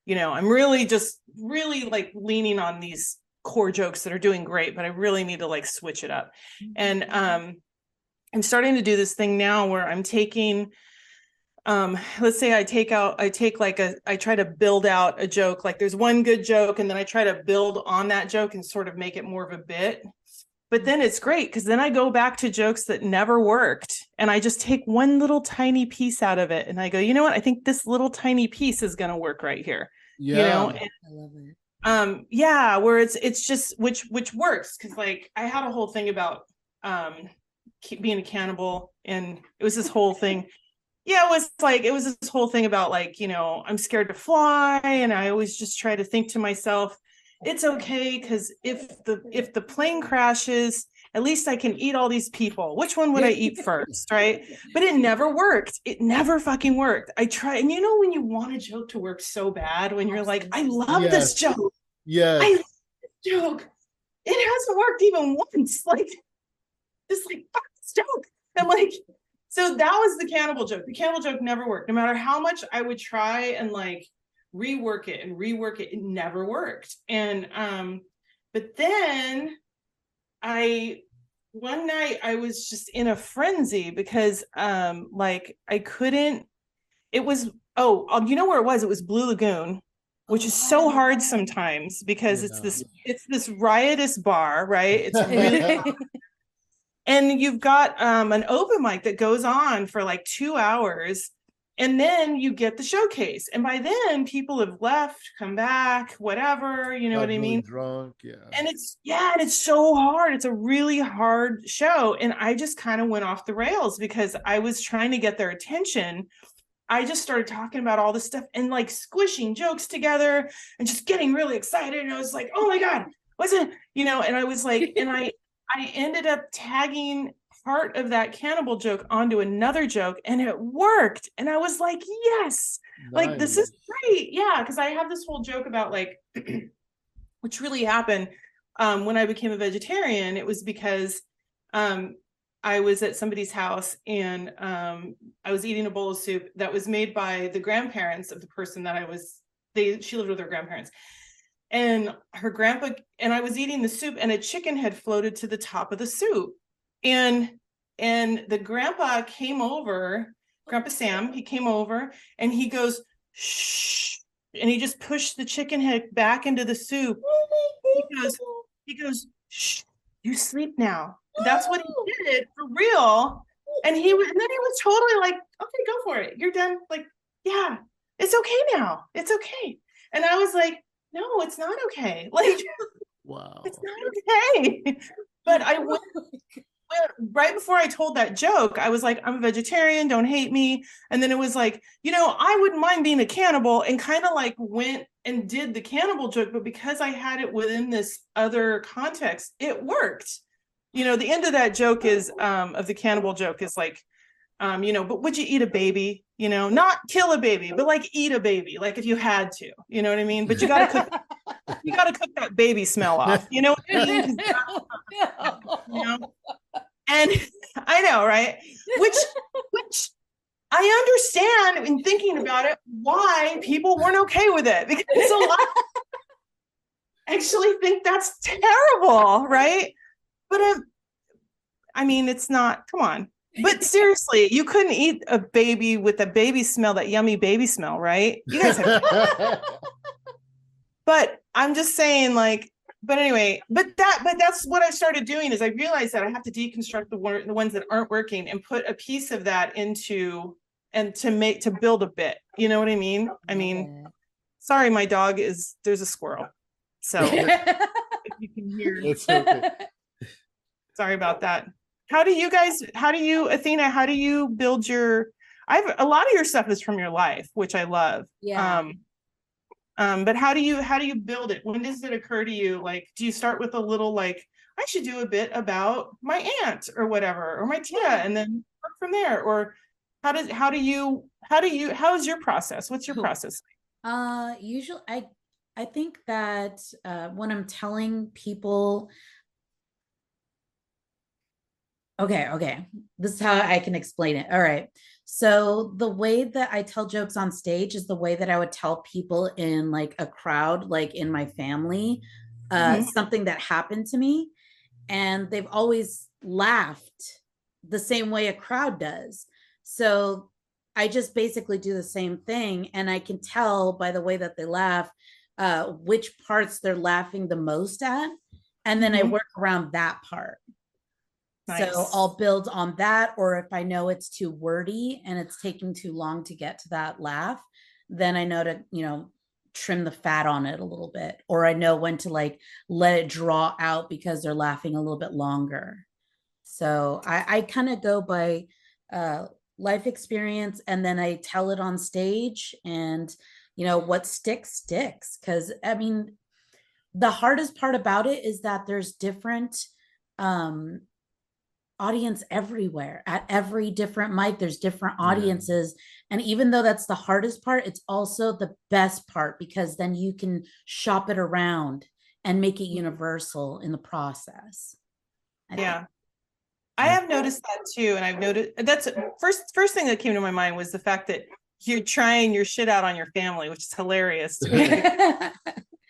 I'm really just really like leaning on these core jokes that are doing great, but I really need to like switch it up. And I'm starting to do this thing now where I'm taking let's say I try to build out a joke. Like there's one good joke and then I try to build on that joke and sort of make it more of a bit. But then it's great because then I go back to jokes that never worked and I just take one little tiny piece out of it and I go, you know what? I think this little tiny piece is going to work right here. Yeah. And, I love it. Yeah, where it's just which works because like I had a whole thing about being a cannibal and it was this whole thing. Yeah, it was this whole thing about like, I'm scared to fly and I always just try to think to myself, it's okay because if the plane crashes, at least I can eat all these people. Which one would I eat first, right? But it never worked. It never fucking worked. I tried, and when you want a joke to work so bad, when you're like, I love this joke. Yes. I love this joke. It hasn't worked even once. Like, just like fuck this joke. I'm like, so that was the cannibal joke. The cannibal joke never worked. No matter how much I would try and like rework it, it never worked. And but then one night I was just in a frenzy because like I couldn't, it was you know where it was? It was Blue Lagoon, which is so hard sometimes because it's this riotous bar, right? It's really and you've got an open mic that goes on for like 2 hours. And then you get the showcase. And by then people have left, come back, whatever, you know what I mean? Drunk, yeah. And it's so hard. It's a really hard show. And I just kind of went off the rails because I was trying to get their attention. I just started talking about all this stuff and like squishing jokes together and just getting really excited. And I was like, oh my God, what's it? And I was like, and I ended up tagging part of that cannibal joke onto another joke and it worked. And I was like, yes, like this is great. Yeah. Cause I have this whole joke about like, which really happened when I became a vegetarian. It was because I was at somebody's house and I was eating a bowl of soup that was made by the grandparents of the person that she lived with her grandparents. And her grandpa, and I was eating the soup and a chicken had floated to the top of the soup. And the grandpa came over, Grandpa Sam, he came over and he goes, shh. And he just pushed the chicken head back into the soup. He goes, shh, you sleep now. That's what he did for real. And then he was totally like, okay, go for it. You're done. Like, yeah, it's okay now. It's okay. And I was like, no, it's not okay. Like, wow, it's not okay. But I went right before I told that joke, I was like, I'm a vegetarian, don't hate me. And then it was like, I wouldn't mind being a cannibal, and kind of like went and did the cannibal joke. But because I had it within this other context, it worked. The end of that joke is of the cannibal joke is like, but would you eat a baby? Not kill a baby, but like eat a baby, like if you had to, you know what I mean? But you got to cook that baby smell off, you know what I mean? And I know, right? Which I understand in thinking about it, why people weren't okay with it, because a lot actually think that's terrible, right? But I mean, it's not, come on. But seriously, you couldn't eat a baby with a baby smell, that yummy baby smell, right? You guys have. But I'm just saying, like, but anyway, but that's what I started doing is I realized that I have to deconstruct the ones that aren't working and put a piece of that into and to build a bit. You know what I mean? I mean, sorry, my dog there's a squirrel. So if you can hear. It's okay. Sorry about that. Athena, how do you build a lot of your stuff is from your life, which I love. Yeah. But how do you build it? When does it occur to you? Like, do you start with a little, like, I should do a bit about my aunt or whatever, or my tia, and then work from there? Or how is your process? What's your process? Usually I think that when I'm telling people, okay, this is how I can explain it. All right. So the way that I tell jokes on stage is the way that I would tell people in like a crowd, like in my family, Mhm. something that happened to me, and they've always laughed the same way a crowd does. So I just basically do the same thing, and I can tell by the way that they laugh which parts they're laughing the most at, and then I Mhm. work around that part. So Nice. I'll build on that, or if I know it's too wordy and it's taking too long to get to that laugh, then I know to, trim the fat on it a little bit, or I know when to like let it draw out because they're laughing a little bit longer. So I kind of go by uh, life experience, and then I tell it on stage, and what sticks sticks. Because I mean, the hardest part about it is that there's different um audience everywhere at every different mic. There's different Yeah. audiences, and even though that's the hardest part, it's also the best part, because then you can shop it around and make it universal in the process, I think. Yeah. I have noticed that too, and I've noticed that's first thing that came to my mind was the fact that you're trying your shit out on your family, which is hilarious to me.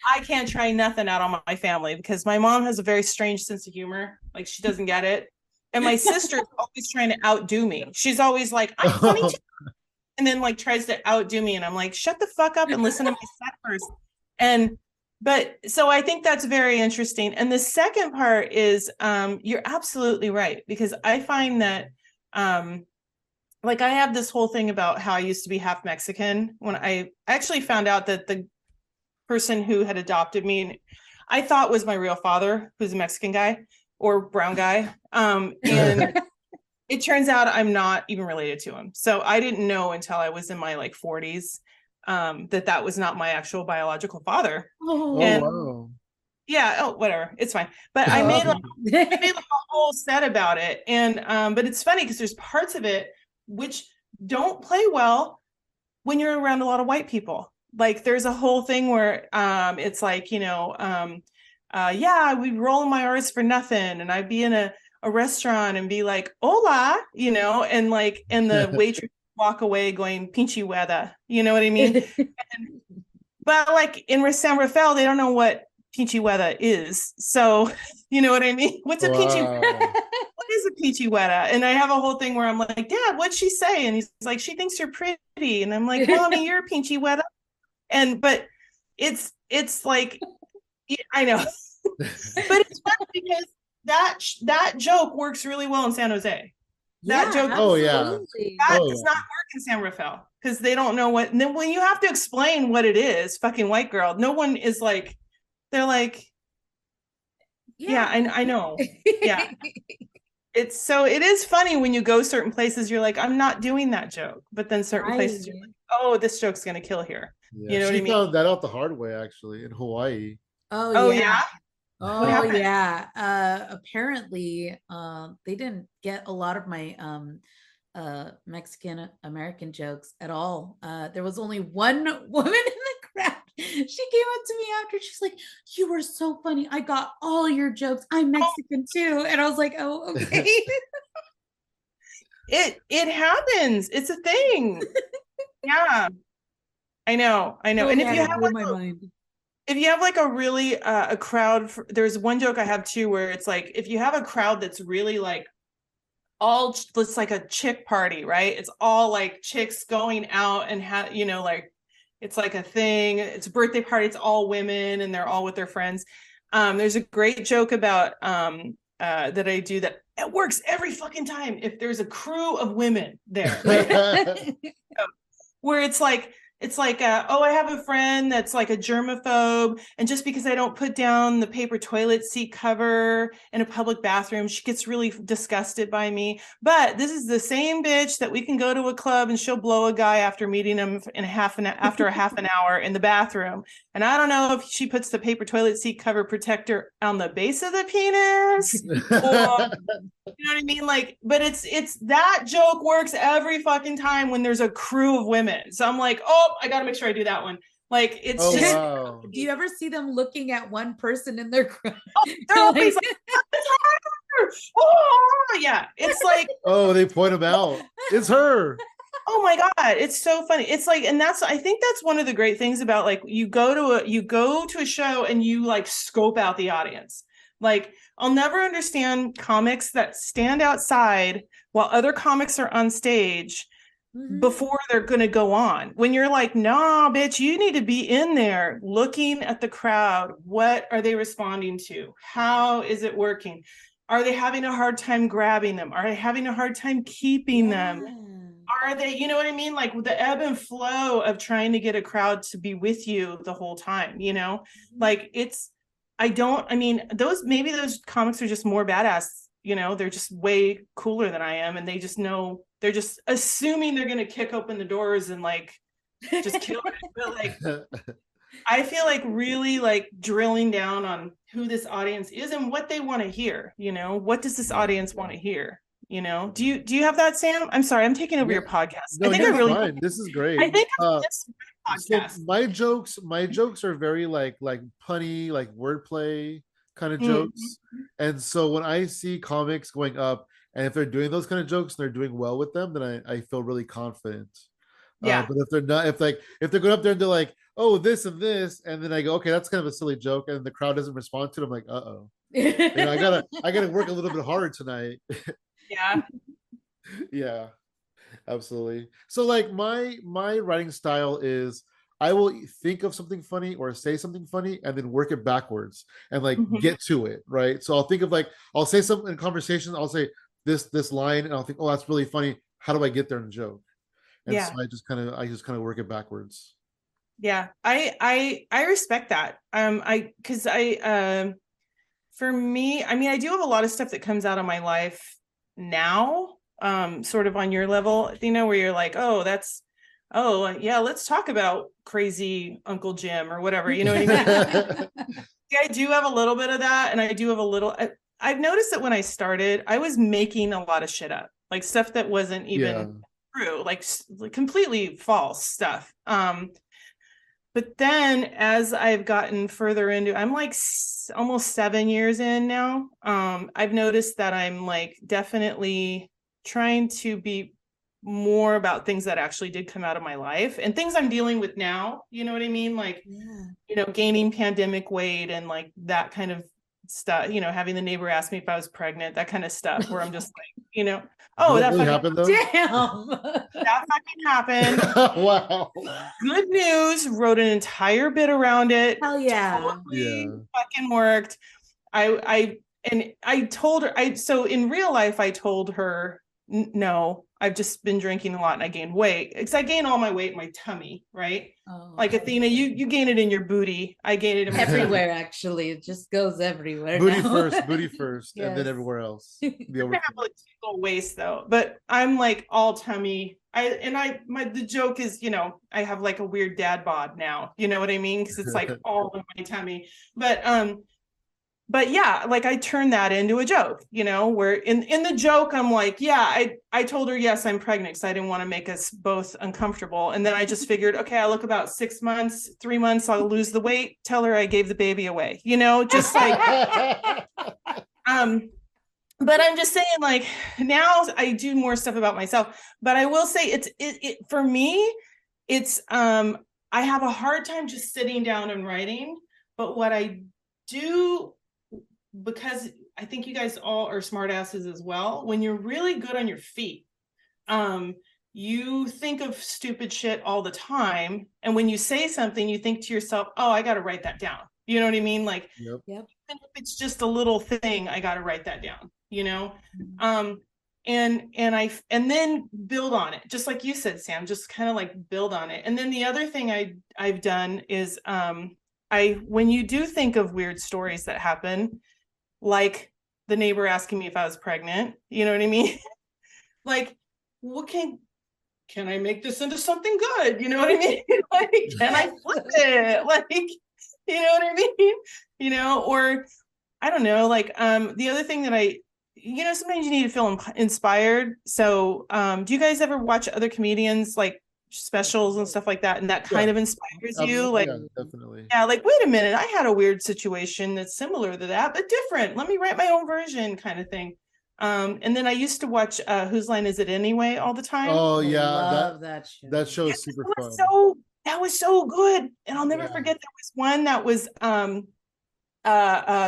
I can't try nothing out on my family because my mom has a very strange sense of humor. Like she doesn't get it. And my sister's always trying to outdo me. She's always like, I'm funny too. And then like tries to outdo me. And I'm like, shut the fuck up and listen to my set first. And but so I think that's very interesting. And the second part is you're absolutely right, because I find that like I have this whole thing about how I used to be half Mexican when I actually found out that the person who had adopted me, I thought was my real father, who's a Mexican guy or brown guy. And it turns out I'm not even related to him. So I didn't know until I was in my like 40s that was not my actual biological father. Oh And wow. yeah, oh whatever, it's fine. But I Oh. made like a whole set about it, and but it's funny because there's parts of it which don't play well when you're around a lot of white people. Like there's a whole thing where it's like, yeah, we'd roll in my R's for nothing. And I'd be in a restaurant and be like, hola, and like, and the waitress walk away going, pinchy weather. You know what I mean? But like in San Rafael, they don't know what pinchy weather is. So, you know what I mean? What's a pinchy Wow. what is a peachy wetta? And I have a whole thing where I'm like, Dad, what'd she say? And he's like, she thinks you're pretty. And I'm like, Mommy, you're a peachy wetta. And but it's like, I know, but it's funny because that joke works really well in San Jose. That Yeah, joke, Oh yeah. absolutely. that Oh does yeah. not work in San Rafael because they don't know what. And then when you have to explain what it is, fucking white girl, no one is like, they're like, yeah, Yeah. I know, yeah. It is funny when you go certain places, you're like, I'm not doing that joke. But then certain Right. places you're like, oh, this joke's gonna kill here. Yeah. You know what She I mean? found that out the hard way actually in Hawaii. Oh Oh yeah. yeah. What Oh happened? yeah. Apparently, they didn't get a lot of my Mexican American jokes at all. There was only one woman in the crowd. She came up to me after. She's like, "You were so funny. I got all your jokes. I'm Mexican too." And I was like, "Oh, okay." It happens. It's a thing. Yeah. I know. Oh And yeah, that blew my mind. if you have like a really a crowd, there's one joke I have too where it's like if you have a crowd that's really like it's like a chick party, right? It's all like chicks going out and like it's like a thing. It's a birthday party. It's all women and they're all with their friends. There's a great joke about that I do that it works every fucking time if there's a crew of women there, right? Where it's like oh, I have a friend that's like a germaphobe, and just because I don't put down the paper toilet seat cover in a public bathroom, she gets really disgusted by me. But this is the same bitch that we can go to a club and she'll blow a guy after meeting him after a half an hour in the bathroom. And I don't know if she puts the paper toilet seat cover protector on the base of the penis or you know what I mean? Like, but it's that joke works every fucking time when there's a crew of women. So I'm like, oh, I got to make sure I do that one. Like it's Oh just wow. Do you ever see them looking at one person in their crowd? they're always like, it's her! Oh yeah. It's like, Oh, they point him out. It's her. oh my God, it's so funny. It's like, and that's, I think that's one of the great things about like you go to a show and you like scope out the audience. Like I'll never understand comics that stand outside while other comics are on stage before they're going to go on. When you're like, nah, bitch, you need to be in there looking at the crowd. What are they responding to? How is it working? Are they having a hard time grabbing them? Are they having a hard time keeping them? Are they, you know what I mean? Like the ebb and flow of trying to get a crowd to be with you the whole time, you know? Like it's, I mean, maybe those comics are just more badass, you know, they're just way cooler than I am. And they just know, they're just assuming they're going to kick open the doors and like, just kill it. But like, I feel like really like drilling down on who this audience is and what they want to hear, you know, what does this audience want to hear? You know, do you have that, Sam? I'm sorry, I'm taking over your podcast. No, I think you're I really fine. This is great. I think I missed my So podcast. my jokes are very like punny, like wordplay kind of jokes. And so when I see comics going up and if they're doing those kind of jokes and they're doing well with them, then I feel really confident. Yeah. But if they're not, if they're going up there and they're like, oh, this and this, and then I go, okay, that's kind of a silly joke, and the crowd doesn't respond to it, I'm like, uh-oh. You know, I gotta work a little bit harder tonight. Yeah. Yeah, absolutely. So like my writing style is I will think of something funny or say something funny and then work it backwards and like get to it, right? So I'll think of like I'll say something in conversation, I'll say this line and I'll think, oh, that's really funny. How do I get there in a joke? And so I just kind of work it backwards. Yeah. I respect that. Because for me, I mean, I do have a lot of stuff that comes out of my life now, sort of on your level, you know, where you're like, oh, yeah, let's talk about crazy Uncle Jim or whatever, you know what I mean? I do have a little bit of that, and I do have a little. I've noticed that when I started, I was making a lot of shit up, like stuff that wasn't even true, like completely false stuff. But then as I've gotten further into, I'm like almost 7 years in now. I've noticed that I'm like definitely trying to be more about things that actually did come out of my life and things I'm dealing with now. You know what I mean? Like, you know, gaining pandemic weight and like that kind of stuff, you know, having the neighbor ask me if I was pregnant, that kind of stuff where I'm just like, you know, oh, that really fucking happened though. Damn. That fucking happened. Wow. Good news. Wrote an entire bit around it. Hell yeah. Totally fucking worked. I told her, so in real life, I told her, no, I've just been drinking a lot and I gained weight because I gain all my weight in my tummy, right? Like Athena, you gain it in your booty. I gain it in my everywhere. Actually, it just goes everywhere. Booty now. first, and then everywhere else. I have like single waist though, but I'm like all tummy. The joke is, you know, I have like a weird dad bod now. You know what I mean? Because it's like all in my tummy. But yeah, like I turned that into a joke, you know, where in the joke, I'm like, yeah, I told her, yes, I'm pregnant because I didn't want to make us both uncomfortable. And then I just figured, okay, I look about 6 months, 3 months, I'll lose the weight, tell her I gave the baby away, you know, just like, but I'm just saying like now I do more stuff about myself, but I will say it for me, it's, I have a hard time just sitting down and writing, but what I do, because I think you guys all are smartasses as well. When you're really good on your feet, you think of stupid shit all the time. And when you say something, you think to yourself, oh, I got to write that down. You know what I mean? Like, yep. Even if it's just a little thing, I got to write that down, you know? And then build on it. Just like you said, Sam, just kind of like build on it. And then the other thing I've done is, when you do think of weird stories that happen, like the neighbor asking me if I was pregnant, you know what I mean? Like, what can I make this into something good? You know what I mean? Like, can I flip it? Like, you know what I mean? You know, or I don't know, like, the other thing that you know, sometimes you need to feel inspired. So, do you guys ever watch other comedians like specials and stuff like that, and that Yeah, kind of inspires you. Like, yeah, definitely. yeah, like, wait a minute, I had a weird situation that's similar to that, but different. Let me write my own version, kind of thing. And then I used to watch Whose Line Is It Anyway all the time. Oh I yeah, love that show. that show Yeah, is super fun. that was so good. And I'll never Yeah. forget there was one that was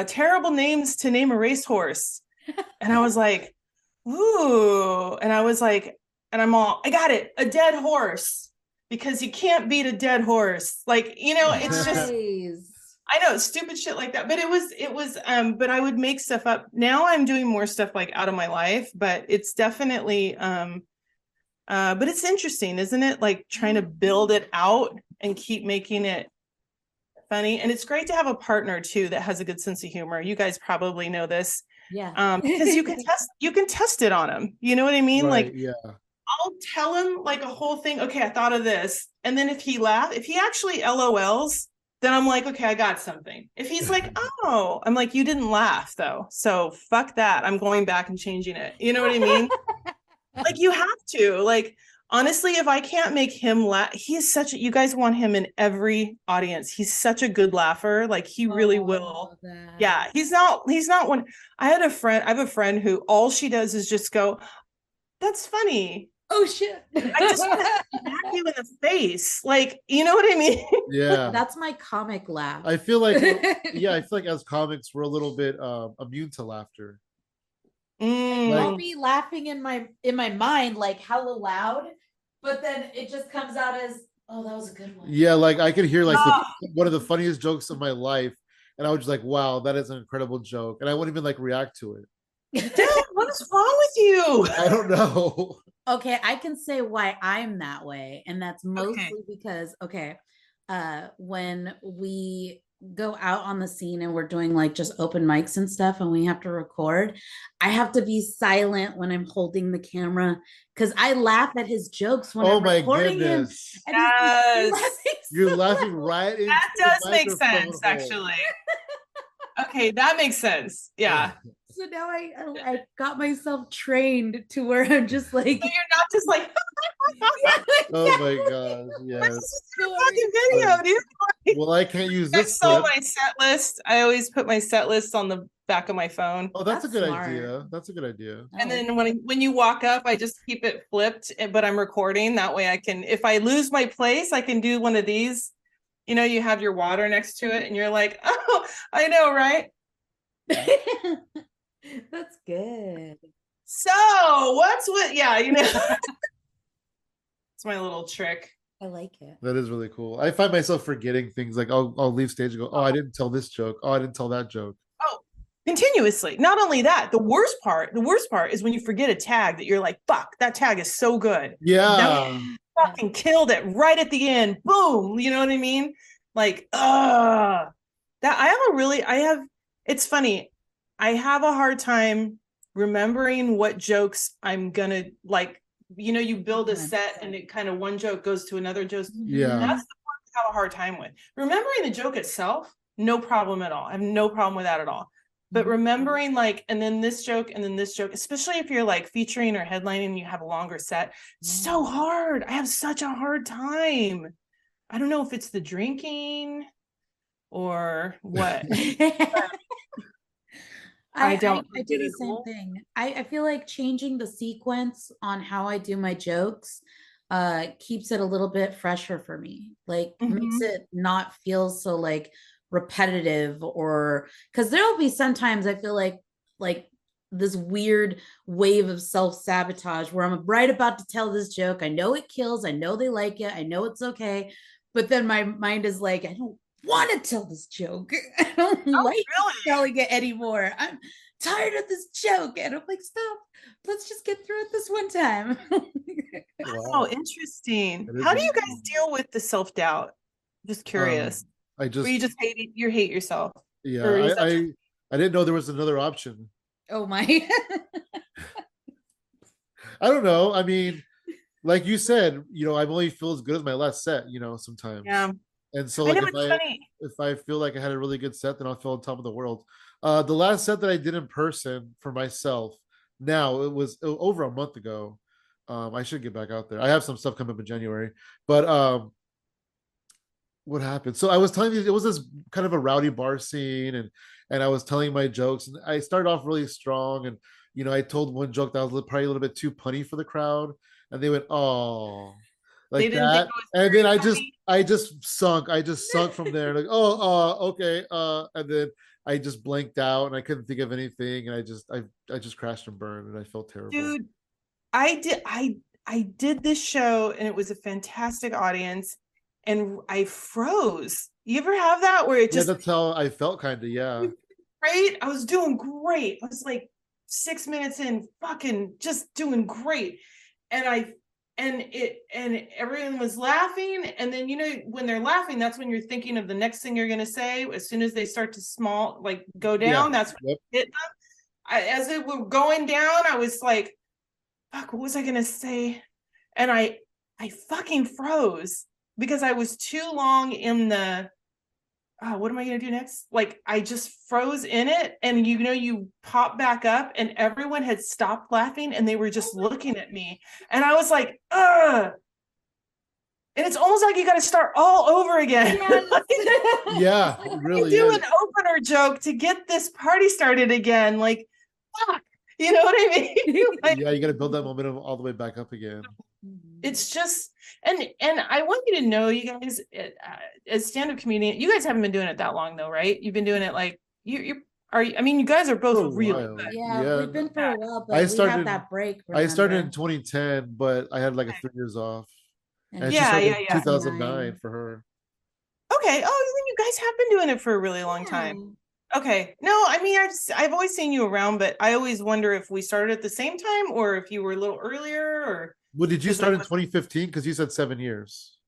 terrible names to name a racehorse. And I was like, ooh. And I was like, and I got it, a dead horse. Because you can't beat a dead horse. Like, it's just, Nice. I know, stupid shit like that. But but I would make stuff up. Now I'm doing more stuff like out of my life, but it's definitely but it's interesting, isn't it? Like trying to build it out and keep making it funny. And it's great to have a partner too that has a good sense of humor. You guys probably know this. Yeah. Because you can test it on him. You know what I mean? Right, Like, yeah. I'll tell him like a whole thing. Okay, I thought of this. And then if he actually LOLs, then I'm like, okay, I got something. If he's like, oh, I'm like, you didn't laugh though. So fuck that. I'm going back and changing it. You know what I mean? Like, you have to. Like, honestly, if I can't make him laugh, you guys want him in every audience. He's such a good laugher. Like, he really will. Yeah, he's not one. I have a friend who all she does is just go, that's funny. Oh shit. I just want to smack you in the face. Like, you know what I mean? Yeah. That's my comic laugh. I feel like yeah, I feel like as comics we're a little bit immune to laughter. I'll be laughing in my mind like hella loud, but then it just comes out as, oh, that was a good one. Yeah, like I could hear like one of the funniest jokes of my life, and I was just like, wow, that is an incredible joke. And I wouldn't even like react to it. Dad, what is wrong with you? I don't know. Okay, I can say why I'm that way, and that's mostly because when we go out on the scene and we're doing like just open mics and stuff and we have to record, I have to be silent when I'm holding the camera because I laugh at his jokes when I'm recording him. And yes. You're laughing right into that does make sense, actually. Okay, that makes sense. Yeah. So now I got myself trained to where I'm just like, so you're not just like oh my god, yes. This is a fucking video, dude. Well, I can't use this. I saw my set list. I always put my set list on the back of my phone. Oh, that's a good idea. That's a good idea. And then when you walk up, I just keep it flipped, but I'm recording. That way I can, if I lose my place, I can do one of these. You know, you have your water next to it and you're like, oh, I know, right? That's good. So yeah, you know. It's my little trick. I like it. That is really cool. I find myself forgetting things like I'll leave stage and go, oh, I didn't tell this joke. Oh, I didn't tell that joke. Oh, continuously. Not only that, the worst part is when you forget a tag that you're like, fuck, that tag is so good. Yeah. Fucking killed it right at the end. Boom. You know what I mean? Like, it's funny. I have a hard time remembering what jokes I'm gonna like. You know, you build a set and it kind of one joke goes to another joke. Yeah. That's the part I have a hard time with. Remembering the joke itself, no problem at all. I have no problem with that at all. But remembering like, and then this joke, especially if you're like featuring or headlining and you have a longer set, so hard. I have such a hard time. I don't know if it's the drinking or what. I do the same thing. I feel like changing the sequence on how I do my jokes keeps it a little bit fresher for me. Like makes it not feel so like repetitive, or because there'll be sometimes I feel like this weird wave of self-sabotage where I'm right about to tell this joke. I know it kills, I know they like it, I know it's okay, but then my mind is like, I don't want to tell this joke. I don't like telling it anymore. I'm tired of this joke. And I'm like, stop. Let's just get through it this one time. Oh, interesting. How do you guys deal with the self-doubt? Just curious. Or you just hate yourself. Yeah, I didn't know there was another option. Oh my. I don't know. I mean, like you said, you know, I'm only feel as good as my last set, you know, sometimes. Yeah. And so like if I feel like I had a really good set, then I'll feel on top of the world. The last set that I did in person for myself, now it was over a month ago. I should get back out there. I have some stuff coming up in January, but what happened? So I was telling you, it was this kind of a rowdy bar scene, and I was telling my jokes, and I started off really strong, and I told one joke that was probably a little bit too punny for the crowd, and they went, "Oh," They like didn't think that, it was and then very funny. I just sunk from there, like, "Oh, okay," and then I just blanked out, and I couldn't think of anything, and I just crashed and burned, and I felt terrible. Dude, I did this show and it was a fantastic audience and I froze. You ever have that where it Yeah, just that's how I felt, kind of. Yeah, great? I was doing great. I was like 6 minutes in, fucking just doing great. And and everyone was laughing. And then when they're laughing, that's when you're thinking of the next thing you're gonna say. As soon as they start to go yeah, down, that's when yep. you hit them. As it were going down, I was like, fuck, what was I gonna say? And I fucking froze because I was too long in the what am I gonna do next? Like I just froze in it, and you pop back up, and everyone had stopped laughing and they were just looking at me, and I was like, ugh. And it's almost like you got to start all over again. Yeah, it really Do is. an opener joke to get this party started again. Like, fuck, you know what I mean? Like, Yeah, you got to build that momentum all the way back up again. it's just, and I want you to know, you guys, as stand-up comedian, you guys haven't been doing it that long though, right? You've been doing it like I mean, you guys are both For a really while. good. Yeah, Yeah, we've been for a while, I but we had started. that break. I started in Remember? 2010, but I had like a 3 years off, and she she Yeah, started yeah, in yeah. 2009 for her. Okay. Oh, then you guys have been doing it for a really long Yeah. time. Okay. No, I mean, I've always seen you around, but I always wonder if we started at the same time or if you were a little earlier, or Well, did you because start in 2015? Because you said 7 years.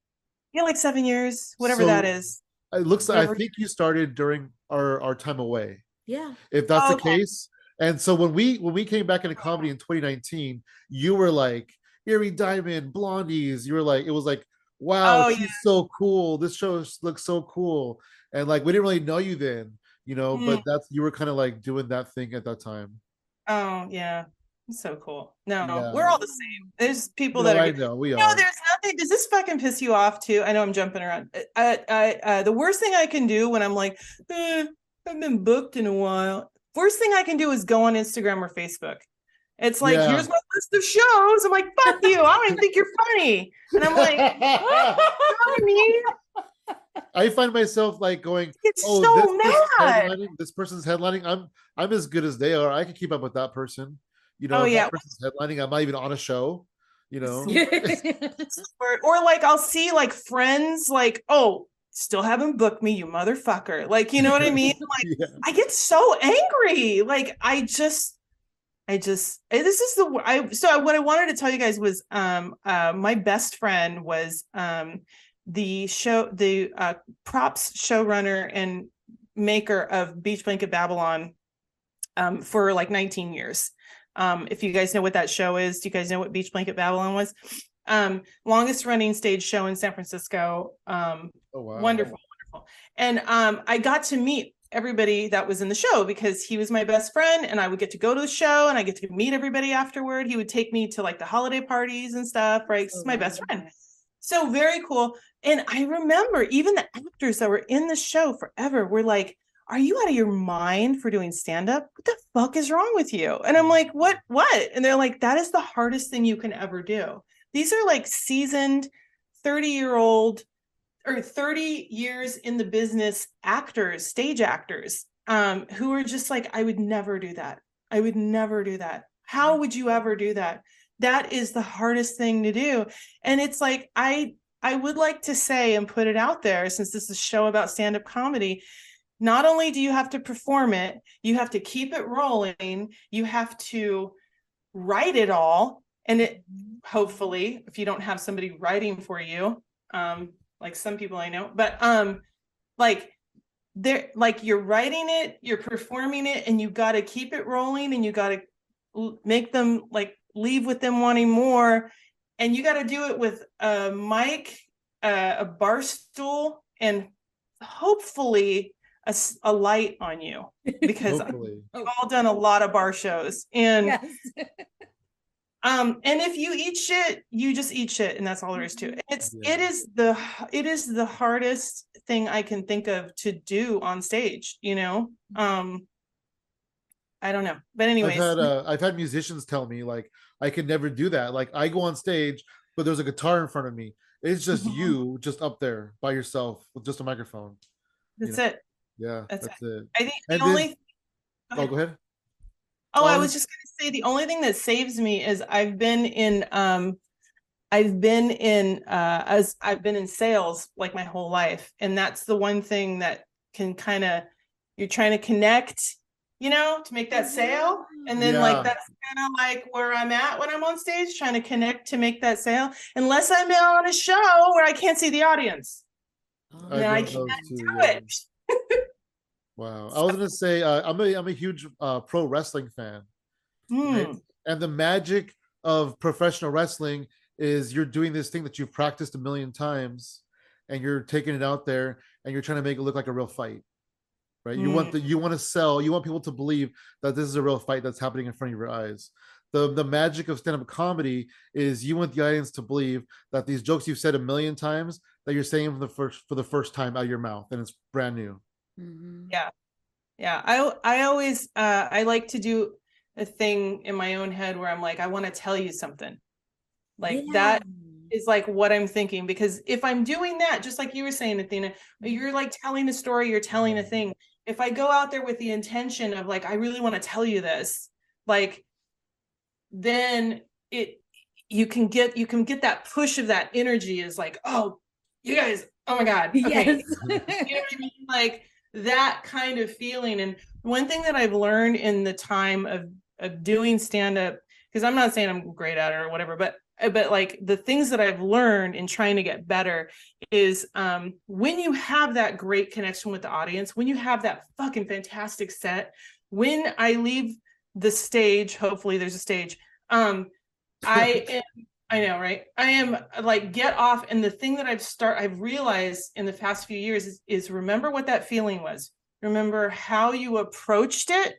yeah, like 7 years, whatever that So is. it looks like, I Whatever. think you started during our time away, Yeah. if that's the Okay. case. And so when we came back into comedy in 2019, you were like Eerie Diamond, Blondies. You were like, it was like, wow, Oh yeah. she's so cool. This show looks so cool. And like we didn't really know you then, Mm. but you were kind of like doing that thing at that time. Oh yeah. It's so cool. No, we're Yeah. all the same. There's people that No, are I good. know we No, are. there's nothing. Does this fucking piss you off too? I know I'm jumping around. The worst thing I can do when I'm like, I've been booked in a while. Worst thing I can do is go on Instagram or Facebook. It's like, Yeah. here's my list of shows. I'm like, fuck you. I don't even think you're funny. And I'm like, you know what I mean? I find myself like going, It's "Oh, so this person's mad. headlining. This person's headlining. I'm as good as they are. I can keep up with that person. Oh If that yeah. person's headlining, I'm not even on a show. You It's know, the worst. Or like I'll see like friends like, oh, still haven't booked me, you motherfucker. Like, you know what I mean? Like yeah, I get so angry. Like this is the so what I wanted to tell you guys was my best friend was the props showrunner and maker of Beach Blanket Babylon for like 19 years. If you guys know what that show is, do you guys know what Beach Blanket Babylon was? Longest running stage show in San Francisco. oh wow, Wonderful. And I got to meet everybody that was in the show because he was my best friend, and I would get to go to the show and I get to meet everybody afterward. He would take me to like the holiday parties and stuff, right? He's my best friend. So very cool. And I remember even the actors that were in the show forever were like, are you out of your mind for doing stand-up? What the fuck is wrong with you? And I'm like, what? And they're like, that is the hardest thing you can ever do. These are like seasoned 30-year-old or 30 years in the business actors, stage actors, who are just like, I would never do that. I would never do that. How would you ever do that? That is the hardest thing to do. And it's like, I would like to say and put it out there, since this is a show about stand-up comedy, not only do you have to perform it, you have to keep it rolling, you have to write it all. And it, hopefully, if you don't have somebody writing for you, like some people I know, but like they're like, you're writing it, you're performing it, and you got to keep it rolling, and you got to make them like leave with them wanting more, and you got to do it with a mic, a bar stool, and hopefully a light on you, because hopefully. I've all done a lot of bar shows, and Yes. And if you eat shit, you just eat shit, and that's all there is to it. Yeah. It is the hardest thing I can think of to do on stage, you know. I don't know. But anyways, I've had musicians tell me like I could never do that. Like I go on stage, but there's a guitar in front of me. It's just you just up there by yourself with just a microphone. You that's know? it. Yeah, That's it. that's it. I think the And then only go oh, ahead. go ahead. Oh, Oh, I I was was just gonna say the only thing that saves me is I've been in sales like my whole life. And that's the one thing that can kind of, you're trying to connect, you know, to make that sale. And then like yeah. that's kind of like where I'm at when I'm on stage, trying to connect to make that sale. Unless I'm on a show where I can't see the audience. And I've then I done can't those too. do Yeah. it. Wow. I was gonna say I'm a huge pro wrestling fan, right? Hmm. And the magic of professional wrestling is you're doing this thing that you've practiced a million times, and you're taking it out there, and you're trying to make it look like a real fight, right? Hmm. You want to sell, you want people to believe that this is a real fight that's happening in front of your eyes. The magic of stand-up comedy is you want the audience to believe that these jokes you've said a million times that you're saying for the first time out of your mouth, and it's brand new. Yeah. Yeah. I always I like to do a thing in my own head where I'm like, I want to tell you something. Like Yeah. that is like what I'm thinking. Because if I'm doing that, just like you were saying, Athena, you're like telling a story, you're telling a thing. If I go out there with the intention of like, I really want to tell you this, like then it you can get that push of that energy is like, oh, you guys, oh my God. Okay. Yes. You know what I mean? Like that kind of feeling. And one thing that I've learned in the time of doing stand-up, because I'm not saying I'm great at it or whatever, but like the things that I've learned in trying to get better is when you have that great connection with the audience, when you have that fucking fantastic set, when I leave the stage, hopefully there's a stage, I am, I know, right? I am like get off, and the thing that I've realized in the past few years is remember what that feeling was. Remember how you approached it,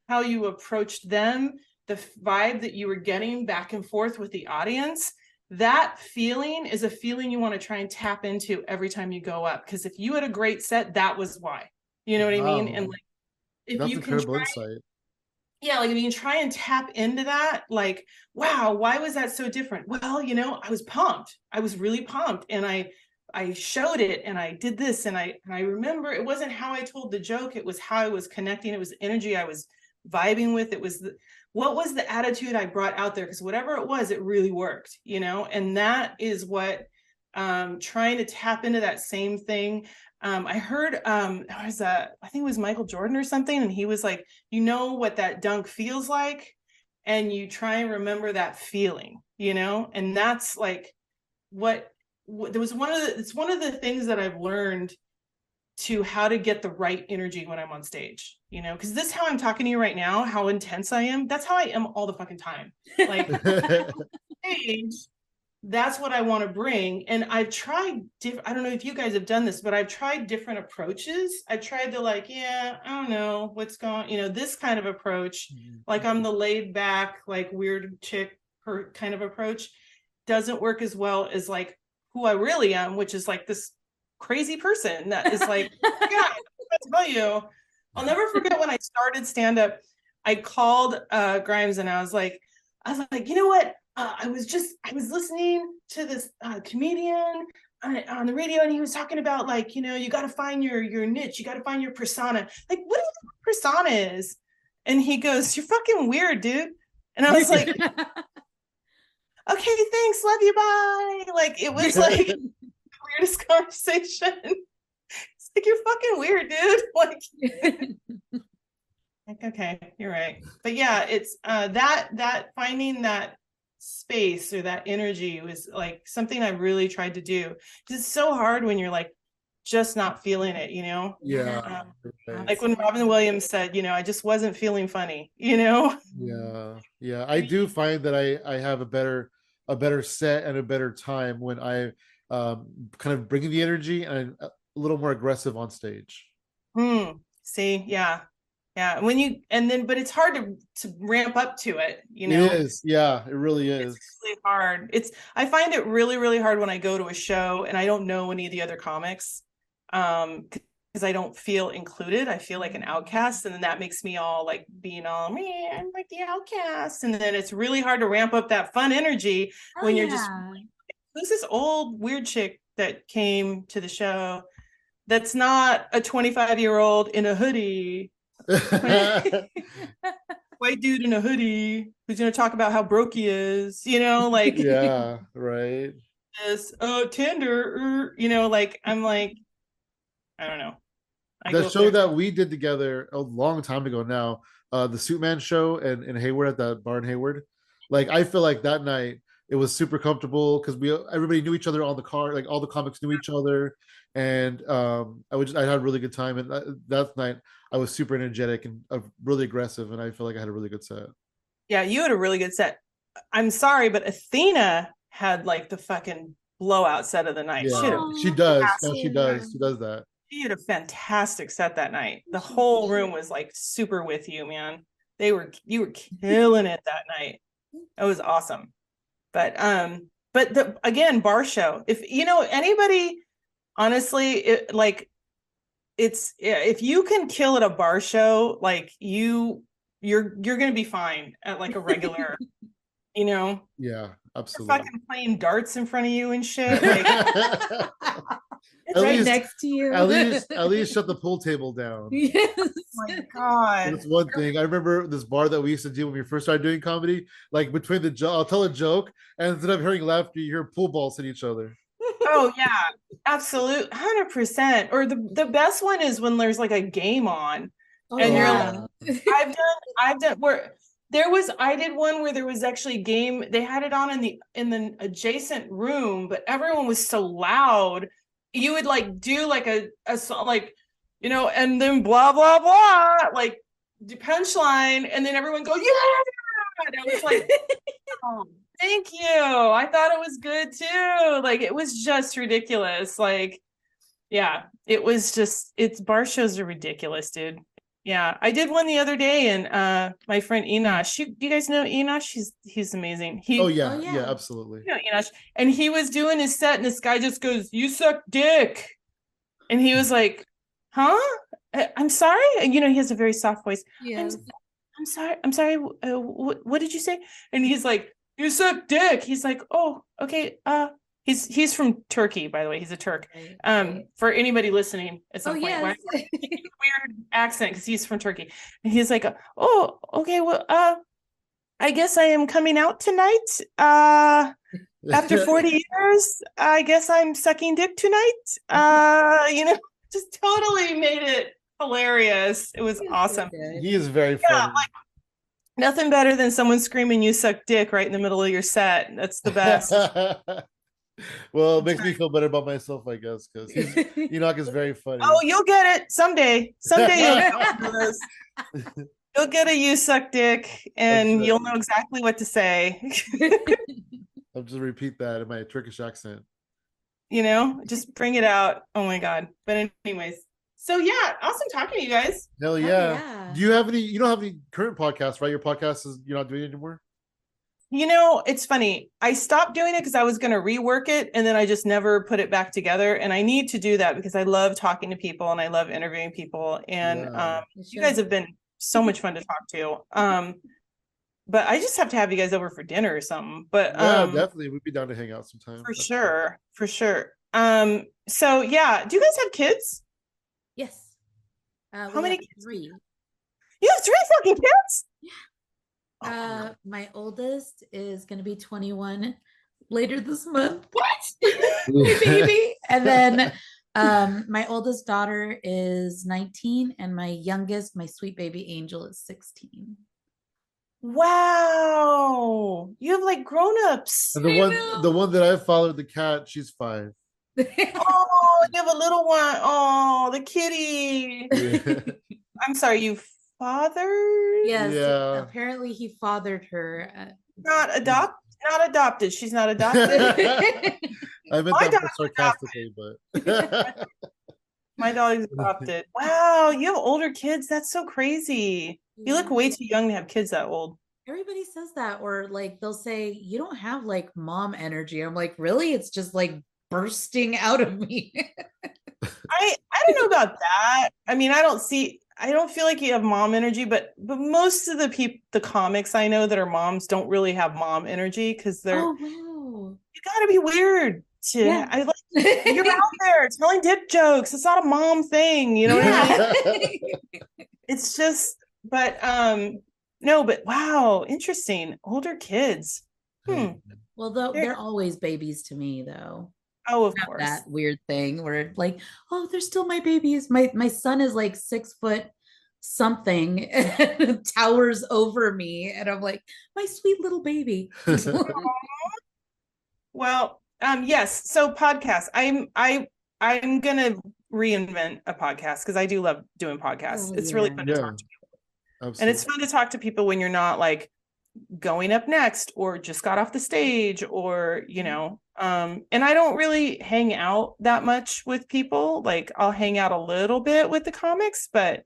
how you approached them, the vibe that you were getting back and forth with the audience. That feeling is a feeling you want to try and tap into every time you go up. Because if you had a great set, that was why. You know what I mean? And Wow, like if that's you can incredible try, insight. yeah, like if you can try and tap into that, like, wow, why was that so different? Well, you know, I was pumped. I was really pumped, and I showed it, and I did this, and I remember it wasn't how I told the joke, it was how I was connecting, it was the energy I was vibing with, it was what was the attitude I brought out there, because whatever it was, it really worked, you know. And that is what trying to tap into that same thing. I heard there was I think it was Michael Jordan or something, and he was like, you know what that dunk feels like, and you try and remember that feeling, you know. And that's like what there was it's one of the things that I've learned to how to get the right energy when I'm on stage, you know, because this how I'm talking to you right now, how intense I am, that's how I am all the fucking time. Like stage, that's what I want to bring. And I've tried I don't know if you guys have done this, but I've tried different approaches. I've tried to like, yeah, I don't know what's going, you know, this kind of approach, like I'm the laid back, like weird chick kind of approach, doesn't work as well as like who I really am, which is like this crazy person that is like, yeah, I tell you, I'll never forget when I started stand up. I called Grimes and I was like, you know what? I was listening to this comedian on the radio, and he was talking about like, you know, you got to find your niche, you got to find your persona. Like, what do you think persona is? And he goes, "You're fucking weird, dude." And I was like, "Okay, thanks, love you, bye." Like, it was like the weirdest conversation. It's like you're fucking weird, dude. Like, okay, you're right. But yeah, it's that finding that space or that energy was like something I really tried to do. It's so hard when you're like just not feeling it, you know? Yeah, right. Like when Robin Williams said, you know, I just wasn't feeling funny, you know? Yeah, yeah. I do find that I have a better set and a better time when I kind of bringing the energy and a little more aggressive on stage. See, yeah. Yeah, but it's hard to ramp up to it, It is. Yeah, it really It's is. really hard. I find it really, really hard when I go to a show and I don't know any of the other comics. Because I don't feel included. I feel like an outcast, and then that makes me all like being all, man, I'm like the outcast. And then it's really hard to ramp up that fun energy when you're just who's this old weird chick that came to the show that's not a 25-year-old in a hoodie. White dude in a hoodie who's going to talk about how broke he is, like Yeah, right. this Tinder, like I'm like, I don't know. I The go up show there. that we did together a long time ago now, the Suitman show in Hayward at that bar in Hayward. Like I feel like that night it was super comfortable because everybody knew each other on the car, like all the comics knew each other, and I had a really good time. And that night I was super energetic and really aggressive, and I feel like I had a really good set. Yeah, you had a really good set. I'm sorry, but Athena had like the fucking blowout set of the night. Yeah, she does. No, she does. She does that. She had a fantastic set that night. The whole room was like super with you, man. You were killing it that night. It was awesome. But again, bar show. If anybody, honestly, if you can kill at a bar show, like you're gonna be fine at like a regular, Yeah, absolutely. fucking playing darts in front of you and shit. Like, it's right next to you. At least shut the pool table down. Yes. Oh my God. That's one thing. I remember this bar that we used to do when we first started doing comedy. Like between I'll tell a joke, and instead of hearing laughter, you hear pool balls hit each other. Oh yeah, absolute 100%. Or the best one is when there's like a game on, and you're like, I've done where I did one where there was actually a game. They had it on in the adjacent room, but everyone was so loud. You would like do like a song, like, and then blah blah blah, like the punchline, and then everyone go, yeah. And I was like, oh, thank you. I thought it was good too. Like it was just ridiculous. Like, yeah, it's bar shows are ridiculous, dude. Yeah, I did one the other day, and my friend Enosh. You guys know Enosh? He's amazing. Yeah, absolutely. Enosh, and he was doing his set, and this guy just goes, "You suck dick," and he was like, "Huh? I'm sorry." And he has a very soft voice. Yes. I'm sorry. I'm sorry. What did you say? And he's like, "You suck dick." He's like, "Oh, okay." He's from Turkey, by the way. He's a Turk. For anybody listening at some point, yes. Weird accent because he's from Turkey, and he's like, "Oh, okay. Well, I guess I am coming out tonight. After 40 years, I guess I'm sucking dick tonight." Just totally made it hilarious. It was awesome. He is very funny. Yeah, like, nothing better than someone screaming "You suck dick" right in the middle of your set. That's the best. Well, it makes me feel better about myself, I guess, because Enoch is very funny. Oh, you'll get it someday. Someday you'll get a "You suck dick," and you'll know exactly what to say. I'll just repeat that in my Turkish accent. Just bring it out. Oh my God. But anyways, so yeah, awesome talking to you guys. Hell yeah. Do you have any? You don't have any current podcasts, right? Your podcast you're not doing it anymore. It's funny. I stopped doing it because I was going to rework it, and then I just never put it back together. And I need to do that because I love talking to people and I love interviewing people. And you guys have been so much fun to talk to. But I just have to have you guys over for dinner or something. But yeah, definitely, we'd be down to hang out sometime. For sure. So yeah, do you guys have kids? Yes. How many kids? 3. You have 3 fucking kids? Yeah. My oldest is going to be 21 later this month. What? Baby. And then my oldest daughter is 19, and my youngest, my sweet baby angel, is 16. Wow, you have like grown-ups. And the one that I followed, the cat, she's 5. Oh, you have a little one. Oh, the kitty. I'm sorry, you fathered? Yes. Yeah. Apparently he fathered her. Not adopted. She's not adopted. I meant that sarcastically, but My dog's adopted. Wow, you have older kids. That's so crazy. You look way too young to have kids that old. Everybody says that, or like they'll say, you don't have like mom energy. I'm like, really? It's just like bursting out of me. I don't know about that. I mean, I don't feel like you have mom energy, but most of the comics I know that are moms don't really have mom energy because they're Oh wow. you gotta be weird to Yeah. I like you're out there telling dip jokes. It's not a mom thing, you know what I mean? It's just but no, but wow, interesting. Older kids. Well, though They're, they're always babies to me, though. oh, of Have course. that weird thing where like, oh, they're still my babies. My son is like 6 foot something and towers over me, and I'm like, my sweet little baby. Well, yes. So podcasts. I'm gonna reinvent a podcast because I do love doing podcasts. Oh, It's really yeah. fun to Yeah, talk to people. And absolutely. it's fun to talk to people when you're not like going up next or just got off the stage or, you know, and I don't really hang out that much with people. Like I'll hang out a little bit with the comics, but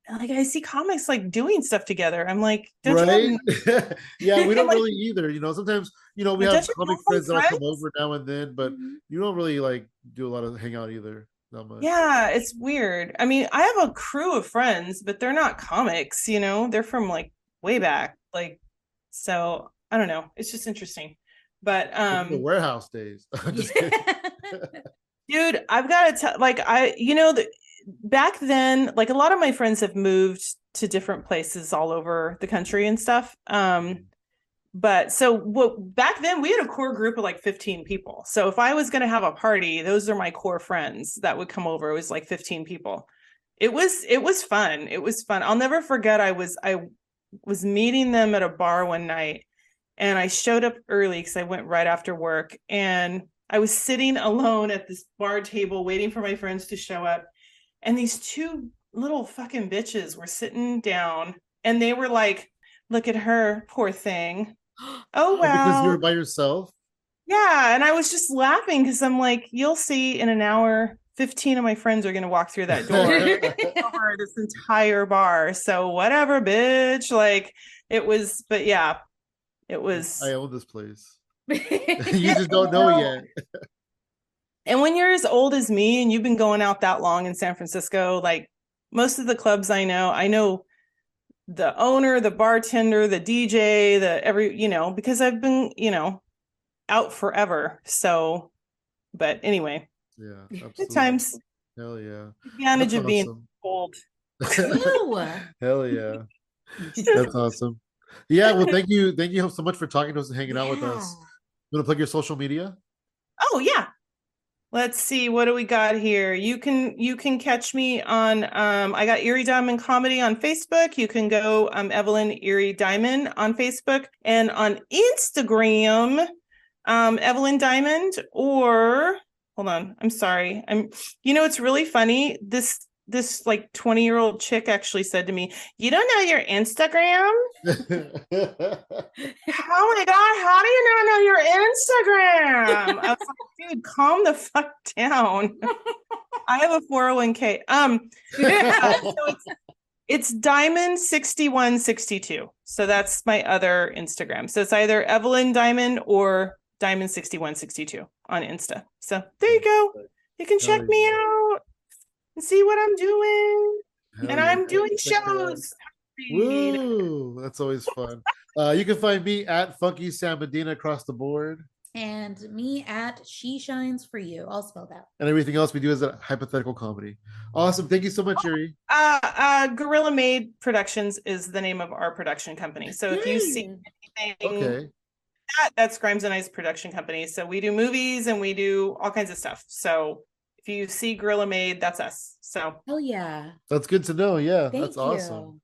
like I see comics like doing stuff together. I'm like, don't you Right? have Yeah, we don't like, really either. Sometimes, we don't have you comic have friends that'll come friends? over now and then, but Mhm. you don't really like do a lot of hangout either. Not much. Yeah, it's weird. I mean, I have a crew of friends, but they're not comics, you know, they're from like way back. Like, so I don't know. It's just interesting. But Look at the warehouse days. I'm just Yeah. kidding. dude, I've got to tell like back then, like a lot of my friends have moved to different places all over the country and stuff. But so what back then we had a core group of like 15 people. So if I was going to have a party, those are my core friends that would come over. It was like 15 people. It was fun. It was fun. I'll never forget I was meeting them at a bar one night and I showed up early because I went right after work and I was sitting alone at this bar table waiting for my friends to show up. And these two little fucking bitches were sitting down and they were like, look at her, poor thing. Oh, Oh, because you were well. by yourself? Yeah. And I was just laughing because I'm like, you'll see in an hour, 15 of my friends are going to walk through that door over this entire bar. So whatever, bitch. Like it was, but yeah, it was. I own this place. You Yeah, just don't know yet. and when you're as old as me and you've been going out that long in San Francisco, like most of the clubs I know the owner, the bartender, the DJ, because I've been, out forever. So, but anyway, Yeah, good absolutely. times. Hell yeah. Advantage That's of being awesome. old. Ew. Hell yeah. That's awesome. Yeah, well, thank you. Thank you so much for talking to us and hanging out with us. You want to plug your social media? Oh yeah. Let's see, what do we got here? You can catch me on I got Eerie Diamond Comedy on Facebook. You can go Evelyn Eerie Diamond on Facebook and on Instagram, Evelyn Diamond, or hold on, I'm sorry. It's really funny. This like 20-year-old chick actually said to me, "You don't know your Instagram?" Oh my God, how do you not know your Instagram? I was like, dude, calm the fuck down. I have a 401k. So it's Diamond 6162. So that's my other Instagram. So it's either Evelyn Diamond or Diamond 6162 on Insta. So there you go. You can check me out and see what I'm doing. Hell And yeah. I'm doing Check that out. shows. Woo! That's always fun. You can find me at Funky Sam Medina across the board. And me at She Shines for You, all spelled out. And everything else we do is at Hypothetical Comedy. Awesome. Thank you so much, Eerie. Gorilla Made Productions is the name of our production company. So if you see anything, Okay. that's Grimes and I's production company. So we do movies and we do all kinds of stuff. So if you see Gorilla Made, that's us. So Hell yeah. That's good to know. Yeah, Thank that's you. awesome.